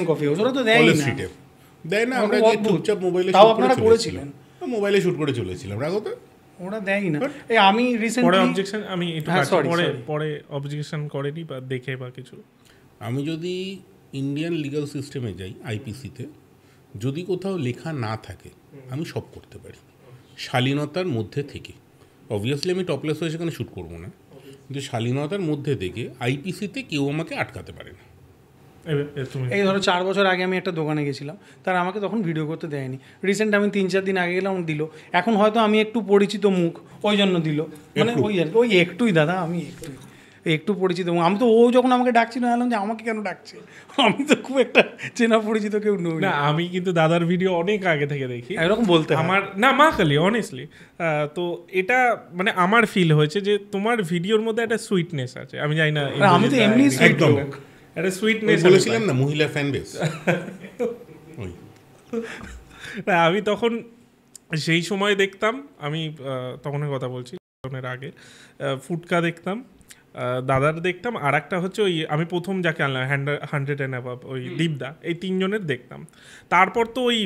coffee house, ওরা তো দেয় কলেজ না। স্ট্রিটে দেয় না, ওরা আমরা খুব গিয়ে অদ্ভুত। চুপচাপ মোবাইলে তাও শুট করে আপনারা চলেছিলাম, করেছিলেন? মোবাইলে শুট করে চলেছিলাম, রাখো তো। ওরা দেয় না। এই আমি পরে রিসেন্টলি অবজেকশন আমি একটু হ্যাঁ, কাটছি, sorry, পরে sorry. পরে অবজেকশন করেনি বা দেখে বা কিছু। আমি যদি ইন্ডিয়ান লিগ্যাল সিস্টেমে যাই আইপিসিতে, যদি কোথাও লেখা না থাকে আমি সব করতে পারি শালীনতার মধ্যে থেকে। অবভিয়াসলি আমি টপলেস হয়ে সেখানে শ্যুট করবো না, কিন্তু শালীনতার মধ্যে থেকে আইপিসিতে কেউ আমাকে আটকাতে পারে না। তুমি এই ধরো 4 বছর আগে আমি একটা দোকানে গেছিলাম, তারা আমাকে তখন ভিডিও করতে দেয়নি। রিসেন্ট আমি 3-4 দিন আগে গেলাম, দিল। এখন হয়তো আমি একটু পরিচিত মুখ, ওই জন্য দিল, মানে ওই আর কি, ওই একটুই দাদা, আমি একটু পরিচিত মুখ। আমি তো ও যখন আমাকে ডাকছিল এলাম যে আমাকে কেন ডাকছে, আমি তো খুব একটা চেনা পরিচিত কেউ নই। না, আমি কিন্তু দাদার ভিডিও অনেক আগে থেকে দেখি। এরকম বলতে হয়। আমার না মা খালি অনেস্টলি, তো এটা মানে আমার ফিল হয়েছে যে তোমার ভিডিওর মধ্যে একটা সুইটনেস আছে। আমি জানি না, আর আমি তো এমনি sweet একদম। লোক। একটা সুইটনেস বলেছিলাম না মহিলা ফ্যান বেস। না, আমি তখন সেই সময় দেখতাম, আমি তখনের কথা বলছি, তখনের আগে ফুটকা দেখতাম, দাদার দেখতাম, আর একটা হচ্ছে ওই আমি প্রথম যাকে আনলাম 100 অ্যান্ড অ্যাবাভ, ওই দীপদা, এই 3 জনের দেখতাম। তারপর তো ওই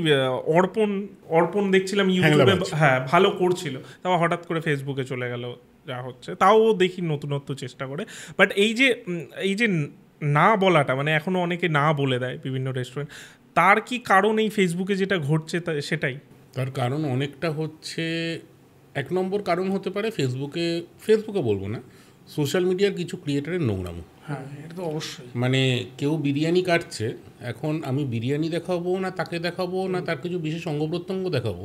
অর্পণ দেখছিলাম ইউটিউবে, হ্যাঁ ভালো করছিল, তাও হঠাৎ করে ফেসবুকে চলে গেল, যা হচ্ছে। তাও দেখি নতুনত্ব চেষ্টা করে। বাট এই যে না বলাটা, মানে এখনো অনেকে না বলে দেয় বিভিন্ন রেস্টুরেন্ট, তার কি কারণ এই ফেসবুকে যেটা ঘটছে সেটাই? তার কারণ অনেকটা হচ্ছে, 1 নম্বর কারণ হতে পারে ফেসবুকে বলবো না, সোশ্যাল মিডিয়ার কিছু ক্রিয়েটারের নোংরামো। হ্যাঁ, এটা তো অবশ্যই। মানে কেউ বিরিয়ানি কাটছে, এখন আমি বিরিয়ানি দেখাবো না তাকে দেখাবো না তার কিছু বিশেষ অঙ্গ প্রত্যঙ্গ দেখাবো,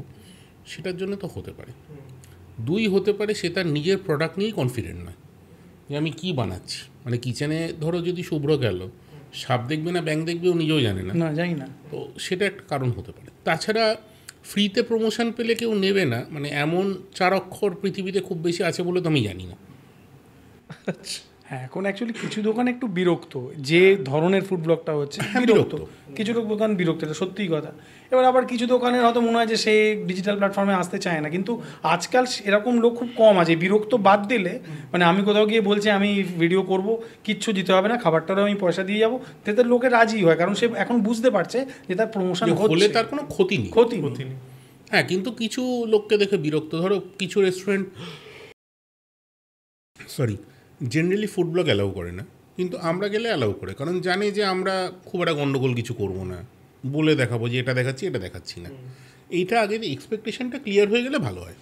সেটার জন্য তো হতে পারে। 2 হতে পারে সে তার নিজের প্রোডাক্ট নিয়েই কনফিডেন্ট নয়, যে আমি কি বানাচ্ছি। মানে কিচেনে ধরো যদি শুভ্র গেল, সাপ দেখবে না ব্যাং দেখবে ও নিজেও জানে না, না জানি না। তো সেটা একটা কারণ হতে পারে। তাছাড়া ফ্রিতে প্রমোশন পেলে কেউ নেবে না, মানে এমন 4 অক্ষর পৃথিবীতে খুব বেশি আছে বলে তো আমি জানি না। হ্যাঁ, এখন অ্যাকচুয়ালি কিছু দোকান একটু বিরক্ত, যে ধরনের ফুড ব্লগটা হচ্ছে বিরক্ত। কিছু দোকান বিরক্ত, এটা সত্যিই কথা। এবার আবার কিছু দোকানের হয়তো মনে হয় যে সে ডিজিটাল প্ল্যাটফর্মে আসতে চায় না, কিন্তু আজকাল এরকম লোক খুব কম আছে। বিরক্ত বাদ দিলে, মানে আমি কোথাও গিয়ে বলছি আমি ভিডিও করব, কিচ্ছু দিতে হবে না, খাবারটারও আমি পয়সা দিয়ে যাবো, তাতে লোকে রাজি হয়, কারণ সে এখন বুঝতে পারছে যে তার প্রমোশন হলে তার কোনো ক্ষতি নেই। নেই। হ্যাঁ, কিন্তু কিছু লোককে দেখে বিরক্ত, ধরো কিছু restaurant generally food blog allow করে না, কিন্তু আমরা গেলে অ্যালাউ করে, কারণ জানে যে আমরা খুব একটা গন্ডগোল কিছু করবো না, বলে দেখাবো যে এটা দেখাচ্ছি এটা দেখাচ্ছি না। এইটা আগে এক্সপেকটেশনটা ক্লিয়ার হয়ে গেলে ভালো হয়।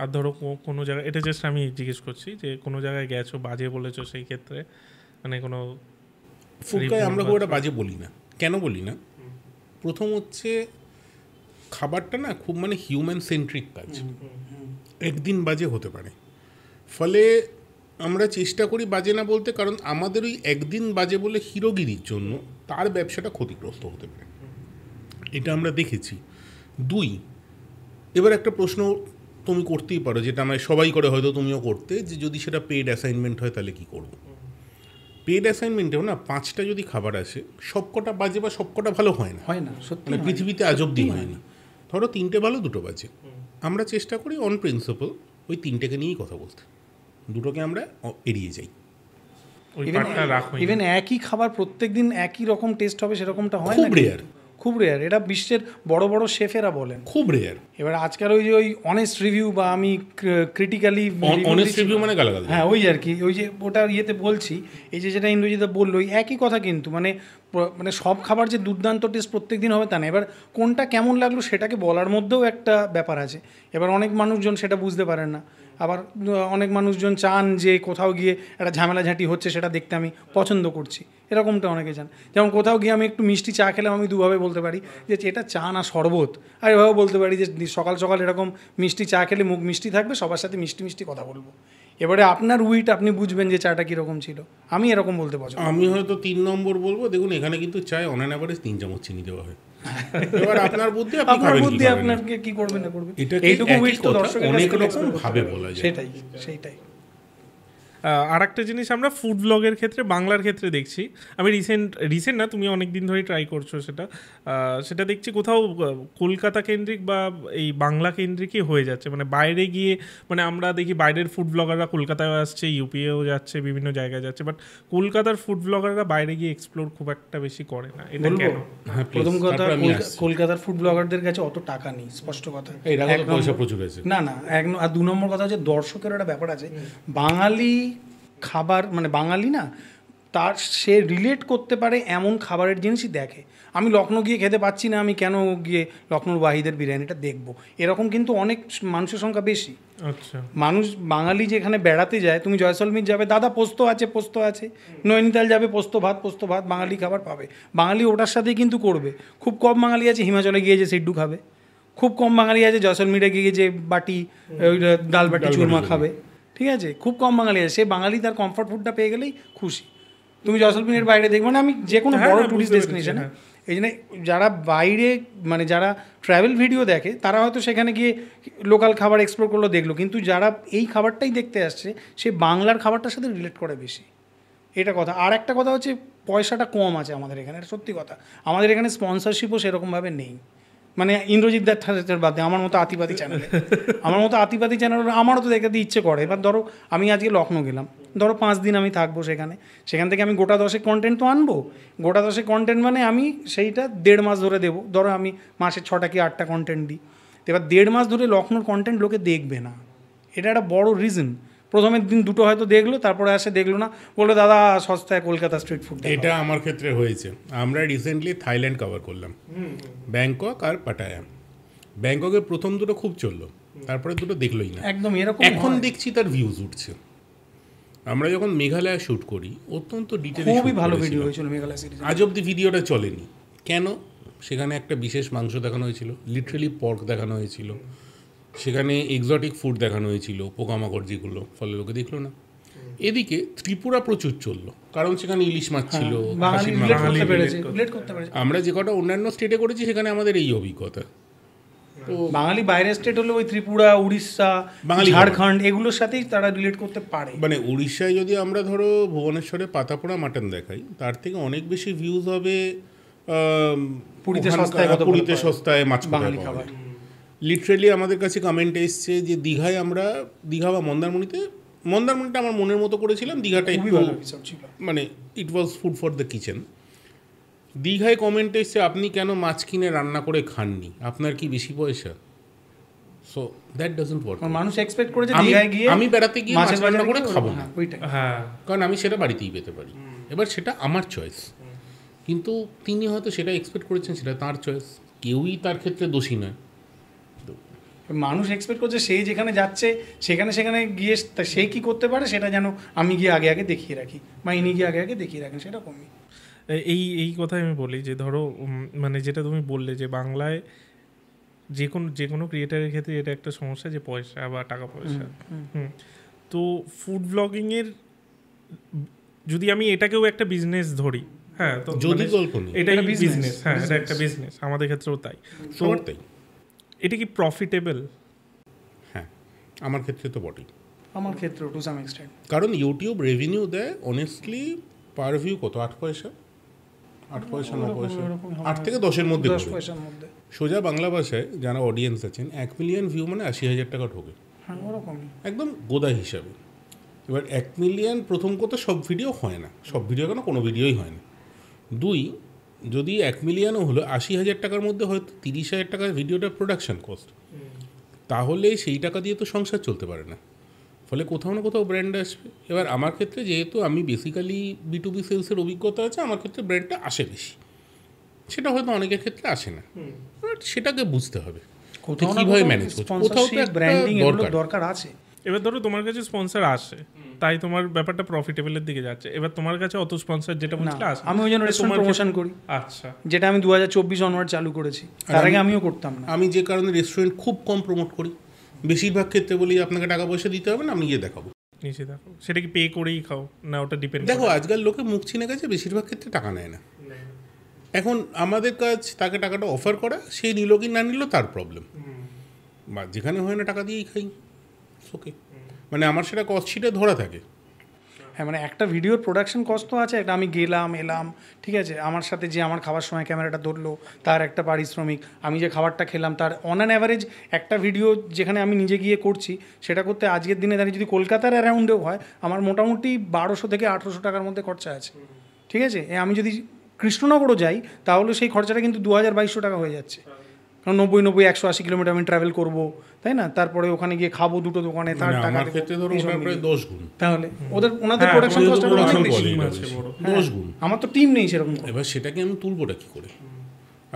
আর ধরো কোনো জায়গায়, এটা জাস্ট আমি জিজ্ঞেস করছি যে কোনো জায়গায় গেছো বাজে বলেছো, সেই ক্ষেত্রে মানে কোনো ফুডকায় আমরা খুব একটা বাজে বলি না। কেন বলি না? প্রথম হচ্ছে খাবারটা না খুব মানে হিউম্যান সেন্ট্রিক কাজ, একদিন বাজে হতে পারে, ফলে আমরা চেষ্টা করি বাজে না বলতে, কারণ আমাদের ওই একদিন বাজে বলে হিরোগিরির জন্য তার ব্যবসাটা ক্ষতিগ্রস্ত হতে পারে, এটা আমরা দেখেছি। 2, এবার একটা প্রশ্ন তুমি করতেই পারো, যেটা আমায় সবাই করে, হয়তো তুমিও করতে, যে যদি সেটা পেড অ্যাসাইনমেন্ট হয় তাহলে কী করবো? পেড অ্যাসাইনমেন্টেও না 5টা যদি খাবার আসে, সবকটা বাজে বা সবকটা ভালো হয় না, সত্যি মানে পৃথিবীতে আজ অব্দি হয়নি। ধরো 3টে ভালো 2টো বাজে, আমরা চেষ্টা করি অন প্রিন্সিপাল ওই 3টেকে নিয়েই কথা বলতে, 2টোকে আমরা এড়িয়ে যাই। ইভেন একই খাবার প্রত্যেকদিন একই রকম টেস্ট হবে সেরকমটা হয় না, খুব রেয়ার। এটা বিশ্বের বড় বড় শেফেরা বলেন খুব রেয়ার। এবার আজকাল ওই যে ওই অনেস্ট রিভিউ বা আমি ক্রিটিক্যালি অনেস্ট রিভিউ মানে গালাগাল, হ্যাঁ ওই আর কি, ওই যে ওটা ইয়েতে বলছি, এই যে যেটা ইন্দ্রজিৎ বললো, ওই একই কথা, কিন্তু মানে সব খাবার যে দুর্দান্ত টেস্ট প্রত্যেক দিন হবে তা না। এবার কোনটা কেমন লাগলো সেটাকে বলার মধ্যেও একটা ব্যাপার আছে। এবার অনেক মানুষজন সেটা বুঝতে পারেন না, আবার অনেক মানুষজন চান যে কোথাও গিয়ে একটা ঝামেলাঝাঁটি হচ্ছে সেটা দেখতে আমি পছন্দ করছি, এরকমটা অনেকে চান। যেমন কোথাও গিয়ে আমি একটু মিষ্টি চা খেলাম, আমি দুভাবে বলতে পারি যে এটা চা না শরবত, আর এভাবে বলতে পারি যে সকাল সকাল এরকম মিষ্টি চা খেলে মুখ মিষ্টি থাকবে, সবার সাথে মিষ্টি মিষ্টি কথা বলবো। এবারে আপনার উইট আপনি বুঝবেন যে চাটা কীরকম ছিল, আমি এরকম বলতে পছন্দ। আমি হয়তো 3 নম্বর বলবো, দেখুন এখানে কিন্তু চায় অন অ্যান অ্যাভারেজ 3 চামচ চিনি দেওয়া হয়। এবার আপনার বুদ্ধি, আপনাকে কি করবেন না করবেন, এইটুকু উইট তো দর্শক অনেক রকম ভাবে বলা যায়। সেটাই আর একটা জিনিস আমরা ফুড ব্লগের ক্ষেত্রে বাংলার ক্ষেত্রে দেখছি, আমি রিসেন্ট না, তুমি অনেক দিন ধরেই ট্রাই করছো সেটা দেখছি কোথাও কলকাতা কেন্দ্রিক বা এই বাংলা কেন্দ্রিকই হয়ে যাচ্ছে, মানে বাইরে গিয়ে, মানে আমরা দেখি বাইরের ফুড ব্লগাররা কলকাতায় আসছে, ইউপিএও যাচ্ছে, বিভিন্ন জায়গায় যাচ্ছে, বাট কলকাতার ফুড ব্লগাররা বাইরে গিয়ে এক্সপ্লোর খুব একটা বেশি করে না। এটা কেন? প্রথম কথা, কলকাতার ফুড ব্লগারদের কাছে অত টাকা নেই, স্পষ্ট কথা। পয়সা প্রচুর আছে না, আর 2 নম্বর কথা হচ্ছে দর্শকের একটা ব্যাপার আছে। বাঙালি খাবার, মানে বাঙালি না, তার সে রিলেট করতে পারে এমন খাবারের জিনিসই দেখে। আমি লখনৌ গিয়ে খেতে পাচ্ছি না, আমি কেন গিয়ে লখনৌর ওয়াহিদের বিরিয়ানিটা দেখবো? এরকম কিন্তু অনেক মানুষের সংখ্যা বেশি। আচ্ছা, মানুষ বাঙালি যেখানে বেড়াতে যায়, তুমি জয়সলমীর যাবে, দাদা পোস্ত আছে, নৈনিতাল যাবে, পোস্ত ভাত বাঙালি খাবার পাবে, বাঙালি ওটার সাথেই কিন্তু করবে। খুব কম বাঙালি আছে হিমাচলে গিয়ে যে সিড্ডু খাবে, খুব কম বাঙালি আছে জয়সলমীরে গিয়ে যে ডাল বাটি চুরমা খাবে, ঠিক আছে? খুব কম বাঙালি আছে, সে বাঙালি তার কমফর্ট ফুডটা পেয়ে গেলেই খুশি। তুমি জয়সলমীরের বাইরে দেখবে না, আমি যে কোনো বড় টুরিস্ট ডেস্টিনেশনে, এই জন্য যারা বাইরে, মানে যারা ট্রাভেল ভিডিও দেখে, তারা হয়তো সেখানে গিয়ে লোকাল খাবার এক্সপ্লোর করলো, দেখলো, কিন্তু যারা এই খাবারটাই দেখতে আসছে, সে বাংলার খাবারটার সাথে রিলেট করে বেশি, এটা কথা। আর একটা কথা হচ্ছে পয়সাটা কম আছে আমাদের এখানে, এটা সত্যি কথা। আমাদের এখানে স্পন্সরশিপও সেরকমভাবে নেই, মানে ইন্দ্রজিৎ দার বাদে আমার মতো আতিপাতি চ্যানেলে আমারও তো দেখতে ইচ্ছে করে। এবার ধরো আমি আজকে লখনৌ গেলাম, ধরো 5 দিন আমি থাকবো সেখান থেকে আমি গোটা 10 কন্টেন্ট তো আনবো। গোটা 10 কন্টেন্ট মানে আমি সেইটা 1.5 মাস ধরে দেবো। ধরো আমি মাসে 6টা কি 8টা কন্টেন্ট দিই, এবার 1.5 মাস ধরে লখনৌর কন্টেন্ট লোকে দেখবে না, এটা একটা বড় রিজন। প্রথমের দিন 2টো হয়তো দেখলো, তারপরে দেখলো না, বললো দাদা সস্তায় কলকাতা স্ট্রিট ফুড। এটা আমার ক্ষেত্রে হয়েছে। আমরা রিসেন্টলি থাইল্যান্ড কভার করলাম, ব্যাংকক আর পাটায়া। ব্যাংককের প্রথম 2টো খুব চললো, তারপরে 2টো দেখলোই না একদম এরকম। এখন দেখছি তার ভিউজ উঠছে। আমরা যখন মেঘালয় শ্যুট করি, অত্যন্ত ডিটেইলে খুবই ভালো ভিডিও হয়েছিল মেঘালয় সিরিজ। আজ অব্দি ভিডিওটা চলেনি কেন? সেখানে একটা বিশেষ মাংস দেখানো হয়েছিল, লিটারালি পর্ক দেখানো হয়েছিল, সেখানে এক্সোটিক ফুড দেখানো হয়েছিল, পোকামাকড় যেগুলো, ফলে লোকে দেখলো না। এদিকে ত্রিপুরা প্রচুর চললো, কারণ সেখানে ইলিশ মাছ ছিল, আমরা যে কটা অন্যান্য স্টেটে করেছি সেখানে আমাদের এই অভিজ্ঞতা। তো বাঙালি বাইরের স্টেট হলে ওই ত্রিপুরা, উড়িষ্যা, ঝাড়খণ্ড এগুলোর সাথেই তারা রিলেট করতে পারে। মানে উড়িষ্যায় যদি আমরা ধরো ভুবনেশ্বরে পাতাপোড়া মাটন দেখাই, তার থেকে অনেক বেশি ভিউজ হবে পুরীতে সস্তায় মাছ বাঙালি খাবার। লিটারেলি আমাদের কাছে কমেন্ট এসছে যে দীঘায় আমরা, দীঘা বা মন্দারমণিটা আমার মনের মতো করেছিলাম, দীঘাটা একটু মানে ইট ওয়াজ ফুড ফর দ্য কিচেন। দীঘায় কমেন্ট এসছে আপনি কেন মাছ কিনে রান্না করে খাননি, আপনার কি বেশি পয়সা? So that doesn't work. মানুষ এক্সপেক্ট করে যে দীঘায় গিয়ে আমি বেড়াতে গিয়ে মাছ রান্না করে খাবো না, হ্যাঁ, কারণ আমি সেটা বাড়িতেই পেতে পারি। এবার সেটা আমার চয়েস, কিন্তু তিনি হয়তো সেটা এক্সপেক্ট করেছেন, সেটা তার চয়েস, কেউই তার ক্ষেত্রে দোষী নয়। মানুষ এক্সপেক্ট করছে সেই যেখানে যাচ্ছে সেখানে গিয়ে সে কী করতে পারে সেটা যেন আমি গিয়ে আগে দেখিয়ে রাখি, বা ইনি গিয়ে আগে দেখিয়ে রাখেন, সেরকমই। এই কথাই আমি বলি যে ধরো, মানে যেটা তুমি বললে যে বাংলায় যে কোনো ক্রিয়েটারের ক্ষেত্রে এটা একটা সমস্যা, যে পয়সা বা টাকা পয়সা। তো ফুড ব্লগিংয়ের যদি আমি এটাকেও একটা বিজনেস ধরি, হ্যাঁ, তো যদি এটা বিজনেস, হ্যাঁ, এটা একটা বিজনেস, আমাদের ক্ষেত্রেও তাই। তো এটা কি প্রফিটেবল? হ্যাঁ, আমার ক্ষেত্রে তো বটেই, আমার ক্ষেত্রেও টু সাম এক্সটেন্ট। কারণ ইউটিউব রেভিনিউ দেয় অনেস্টলি পার ভিউ কত, 8 পয়সা 9 পয়সা, 8 থেকে 10-এর মধ্যে। সোজা বাংলা ভাষায় যারা অডিয়েন্স আছেন, 1 মিলিয়ন ভিউ মানে 80,000 টাকা ঢোকে, একদম গোদা হিসাবে। এবার 1 মিলিয়ন, প্রথম কথা সব ভিডিও হয় না, সব ভিডিও কেন, কোনো ভিডিওই হয় না। 2, যদি 1 মিলিয়নও হলো 80,000 টাকার মধ্যে হয়তো 30,000 টাকার ভিডিওটা প্রোডাকশন কস্ট, তাহলে সেই টাকা দিয়ে তো সংসার চলতে পারে না, ফলে কোথাও না কোথাও ব্র্যান্ড আসবে। এবার আমার ক্ষেত্রে যেহেতু আমি বেসিক্যালি B2B সেলসের অভিজ্ঞতা আছে, আমার ক্ষেত্রে ব্র্যান্ডটা আসে বেশি, সেটা হয়তো অনেকের ক্ষেত্রে আসে না, বাট সেটাকে বুঝতে হবে কীভাবে ম্যানেজ করছে, কোথাও তো ব্র্যান্ডিং দরকার আছে। এবার ধরো তোমার কাছে স্পন্সর আসে, তাই তোমার ব্যাপারটা প্রফিটেবলের দিকে যাচ্ছে। এবার তোমার কাছে অত স্পন্সর যেটা বলছিলে আসে, আমি ওই জন্য রেস্টুরেন্ট প্রমোশন করি। আচ্ছা, যেটা আমি 2024 অনওয়ার্ড চালু করেছি, তার আগে আমিও করতাম না। আমি যে কারণে রেস্টুরেন্ট খুব কম প্রমোট করি, বেশিরভাগ ক্ষেত্রে বলি আপনাকে টাকা পয়সা দিতে হবে না, আমি গিয়ে দেখাবো, নিচে দেখো, সেটা কি পে করেই খাও না, ওটা ডিপেন্ড। দেখো আজকাল লোকে মুখ চিনে গেছে, বেশিরভাগ ক্ষেত্রে টাকা নেয় না। এখন আমাদের কাজ তাকে টাকাটা অফার করা, সেই নিল কি না নিল তার প্রবলেম, বা যেখানে হয় না টাকা দিয়েই খাই, ওকে, মানে আমার সেটা কস্ট শিটে ধরা থাকে। হ্যাঁ মানে একটা ভিডিওর প্রোডাকশন কস্ট তো আছে, একটা আমি গেলাম এলাম, ঠিক আছে, আমার সাথে যে আমার খাবার সময় ক্যামেরাটা ধরলো তার একটা পারিশ্রমিক, আমি যে খাবারটা খেলাম তার অন অ্যান অ্যাভারেজ একটা ভিডিও যেখানে আমি নিজে গিয়ে করছি সেটা করতে আজকের দিনে দাঁড়িয়ে যদি কলকাতার অ্যারাউন্ডেও হয় আমার মোটামুটি 1200 থেকে 1800 টাকার মধ্যে খরচা আছে, ঠিক আছে। আমি যদি কৃষ্ণনগরও যাই তাহলে সেই খরচাটা কিন্তু 2200 টাকা হয়ে যাচ্ছে, কারণ 90-180 কিলোমিটার আমি ট্রাভেল করবো, তাই না, তারপরে ওখানে গিয়ে খাবো দুটো দোকানে, তার টাকা আমার ক্ষেত্রে ধরো ওটা প্রায় 10 গুণ। তাহলে ওনাদের প্রোডাকশন কস্ট অনেক বেশি, 10 গুণ। আমার তো টিম নেই সেরকম। এবার সেটাকে আমি তুলবোটা কি করে?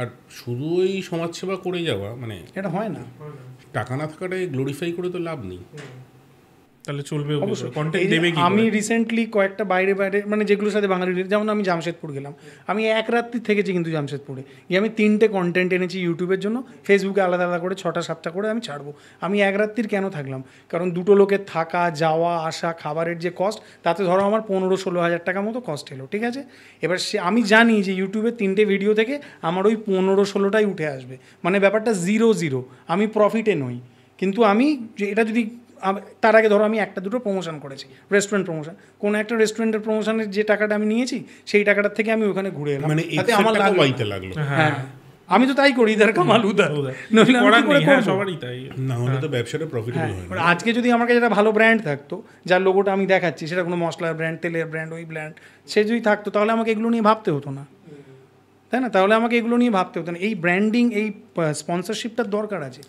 আর শুধু ওই সমাজসেবা করে যাওয়া মানে এটা হয় না, টাকা না থাকাটাই গ্লোরিফাই করে তো লাভ নেই। তাহলে চলবে কন্টেন্ট দেবে কি? আমি রিসেন্টলি কয়েকটা বাইরে মানে যেগুলোর সাথে বাঙালি, যেমন আমি জামশেদপুর গেলাম, আমি এক রাত্রি থেকেছি কিন্তু জামশেদপুরে গিয়ে আমি 3টে কন্টেন্ট এনেছি ইউটিউবের জন্য, ফেসবুকে আলাদা আলাদা করে 6টা-7টা করে আমি ছাড়বো। আমি এক রাত্রির কেন থাকলাম? কারণ দুটো লোকের থাকা যাওয়া আসা খাবারের যে কস্ট, তাতে ধরো আমার 15-16 হাজার টাকা মতো কস্ট এলো, ঠিক আছে। এবার আমি জানি যে ইউটিউবের 3টে ভিডিও থেকে আমার ওই 15-16টাই উঠে আসবে, মানে ব্যাপারটা 0-0, আমি প্রফিটে নই। কিন্তু আমি এটা যদি তার আগে ধরো আমি একটা দুটো প্রমোশন করেছি, রেস্টুরেন্ট প্রমোশন, কোনো একটা রেস্টুরেন্টের প্রমোশনের যে টাকাটা আমি নিয়েছি সেই টাকাটার থেকে আমি ওখানে ঘুরে এলাম, মানে তাতে আমার লাগলো। হ্যাঁ আমি তো তাই করি, ইদার কামাল উদার, সবারই তাই, না হলে তো ব্যবসাটা প্রফিটেবল হয় না। আজকে যদি আমার কাছে একটা ভালো ব্র্যান্ড থাকতো, যার লোগোটা আমি দেখাচ্ছি সেটা কোনো মশলার ব্র্যান্ড, তেলের ব্র্যান্ড, ওই ব্র্যান্ড, সে যদি থাকতো তাহলে আমাকে এগুলো নিয়ে ভাবতে হতো না, তাই না, তাহলে আমাকে এগুলো নিয়ে ভাবতে হতো না। এই ব্র্যান্ডিং, এই স্পন্সরশিপটার দরকার আছে।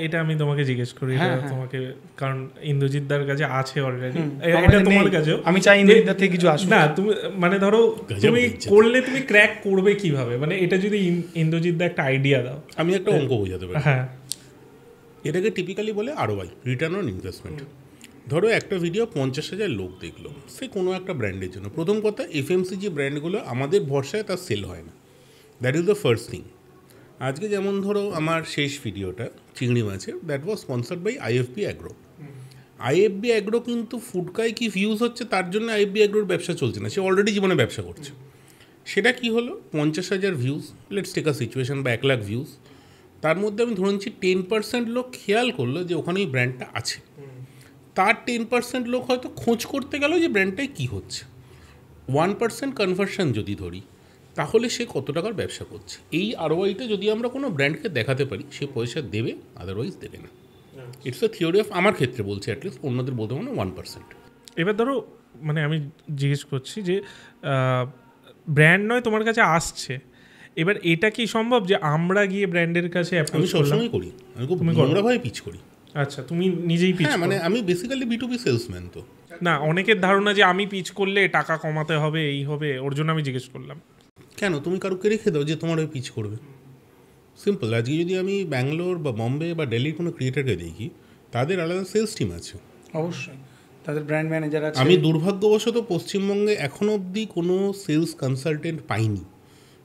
এটা আমি তোমাকে জিজ্ঞেস করি, তোমাকে, কারণ ইন্দ্রজিৎ দার কাছে আছে অলরেডি, এটা তোমার কাছেও আমি চাই ইন্দ্রজিৎ দার থেকে কিছু আসুক না। তুমি মানে ধরো তুমি করলে তুমি ক্র্যাক করবে কিভাবে, মানে এটা যদি ইন্দ্রজিৎ দা একটা আইডিয়া দাও। আমি একটা অঙ্ক বোঝাতে পারি। হ্যাঁ, এটাকে টিপিক্যালি বলে ROI, রিটার্ন অন ইনভেস্টমেন্ট। ধরো একটা ভিডিও 50,000 লোক দেখলো, সে কোনো একটা ব্র্যান্ডের জন্য। প্রথম কথা, FMCG ব্র্যান্ডগুলো আমাদের ভরসায় তার সেল হয় না, that is the first thing. আজকে যেমন ধরো আমার শেষ ভিডিওটা চিংড়ি মাছের, that was sponsored by IFB Agro. IFB Agro কিন্তু ফুডকায় কি ভিউজ হচ্ছে তার জন্য IFB অ্যাগ্রোর ব্যবসা চলছে না, সে অলরেডি জীবনে ব্যবসা করছে। সেটা কি হলো, 50,000 views, let's take a situation, বা 1 লাখ ভিউজ, তার মধ্যে আমি ধরে নিচ্ছি 10% লোক খেয়াল করলো যে ওখানে এই ব্র্যান্ডটা আছে। তার 10% লোক হয়তো খোঁজ করতে গেল যে ব্র্যান্ডটায় কী হচ্ছে। 1% কনভার্সন যদি ধরি, তাহলে সে কত টাকার ব্যবসা করছে। এই ROIটা যদি আমরা কোনো ব্র্যান্ডকে দেখাতে পারি, সে পয়সা দেবে, আদারওয়াইজ দেবে না। ইটস আ থিওরি অফ, আমার ক্ষেত্রে বলছি, অ্যাটলিস্ট অন্যদের বলতে মানে 1%। এবার ধরো মানে আমি জিজ্ঞেস করছি যে ব্র্যান্ড নয় তোমার কাছে আসছে, এবার এটা কি সম্ভব যে আমরা গিয়ে ব্র্যান্ডের কাছে আমি সবসময় করি, আমি খুব নোংরাভাবে পিচ করি। আচ্ছা, তুমি নিজেই পিচ? মানে আমি বেসিক্যালি B2B সেলসম্যান। তো না, অনেকের ধারণা যে আমি পিচ করলে টাকা কমাতে হবে, এই হবে, ওর জন্য আমি জিজ্ঞেস করলাম। কেন তুমি কারুকে রেখে দাও যে তোমার ওই পিচ করবে? সিম্পল। আজকে যদি আমি ব্যাঙ্গালোর বা বম্বে বা দিল্লির কোনো ক্রিয়েটারকে দেখি, তাদের আলাদা সেলস টিম আছে, অবশ্যই তাদের ব্র্যান্ড ম্যানেজার আছে। আমি দুর্ভাগ্যবশত পশ্চিমবঙ্গে এখনও অবধি কোনো সেলস কনসালটেন্ট পাইনি,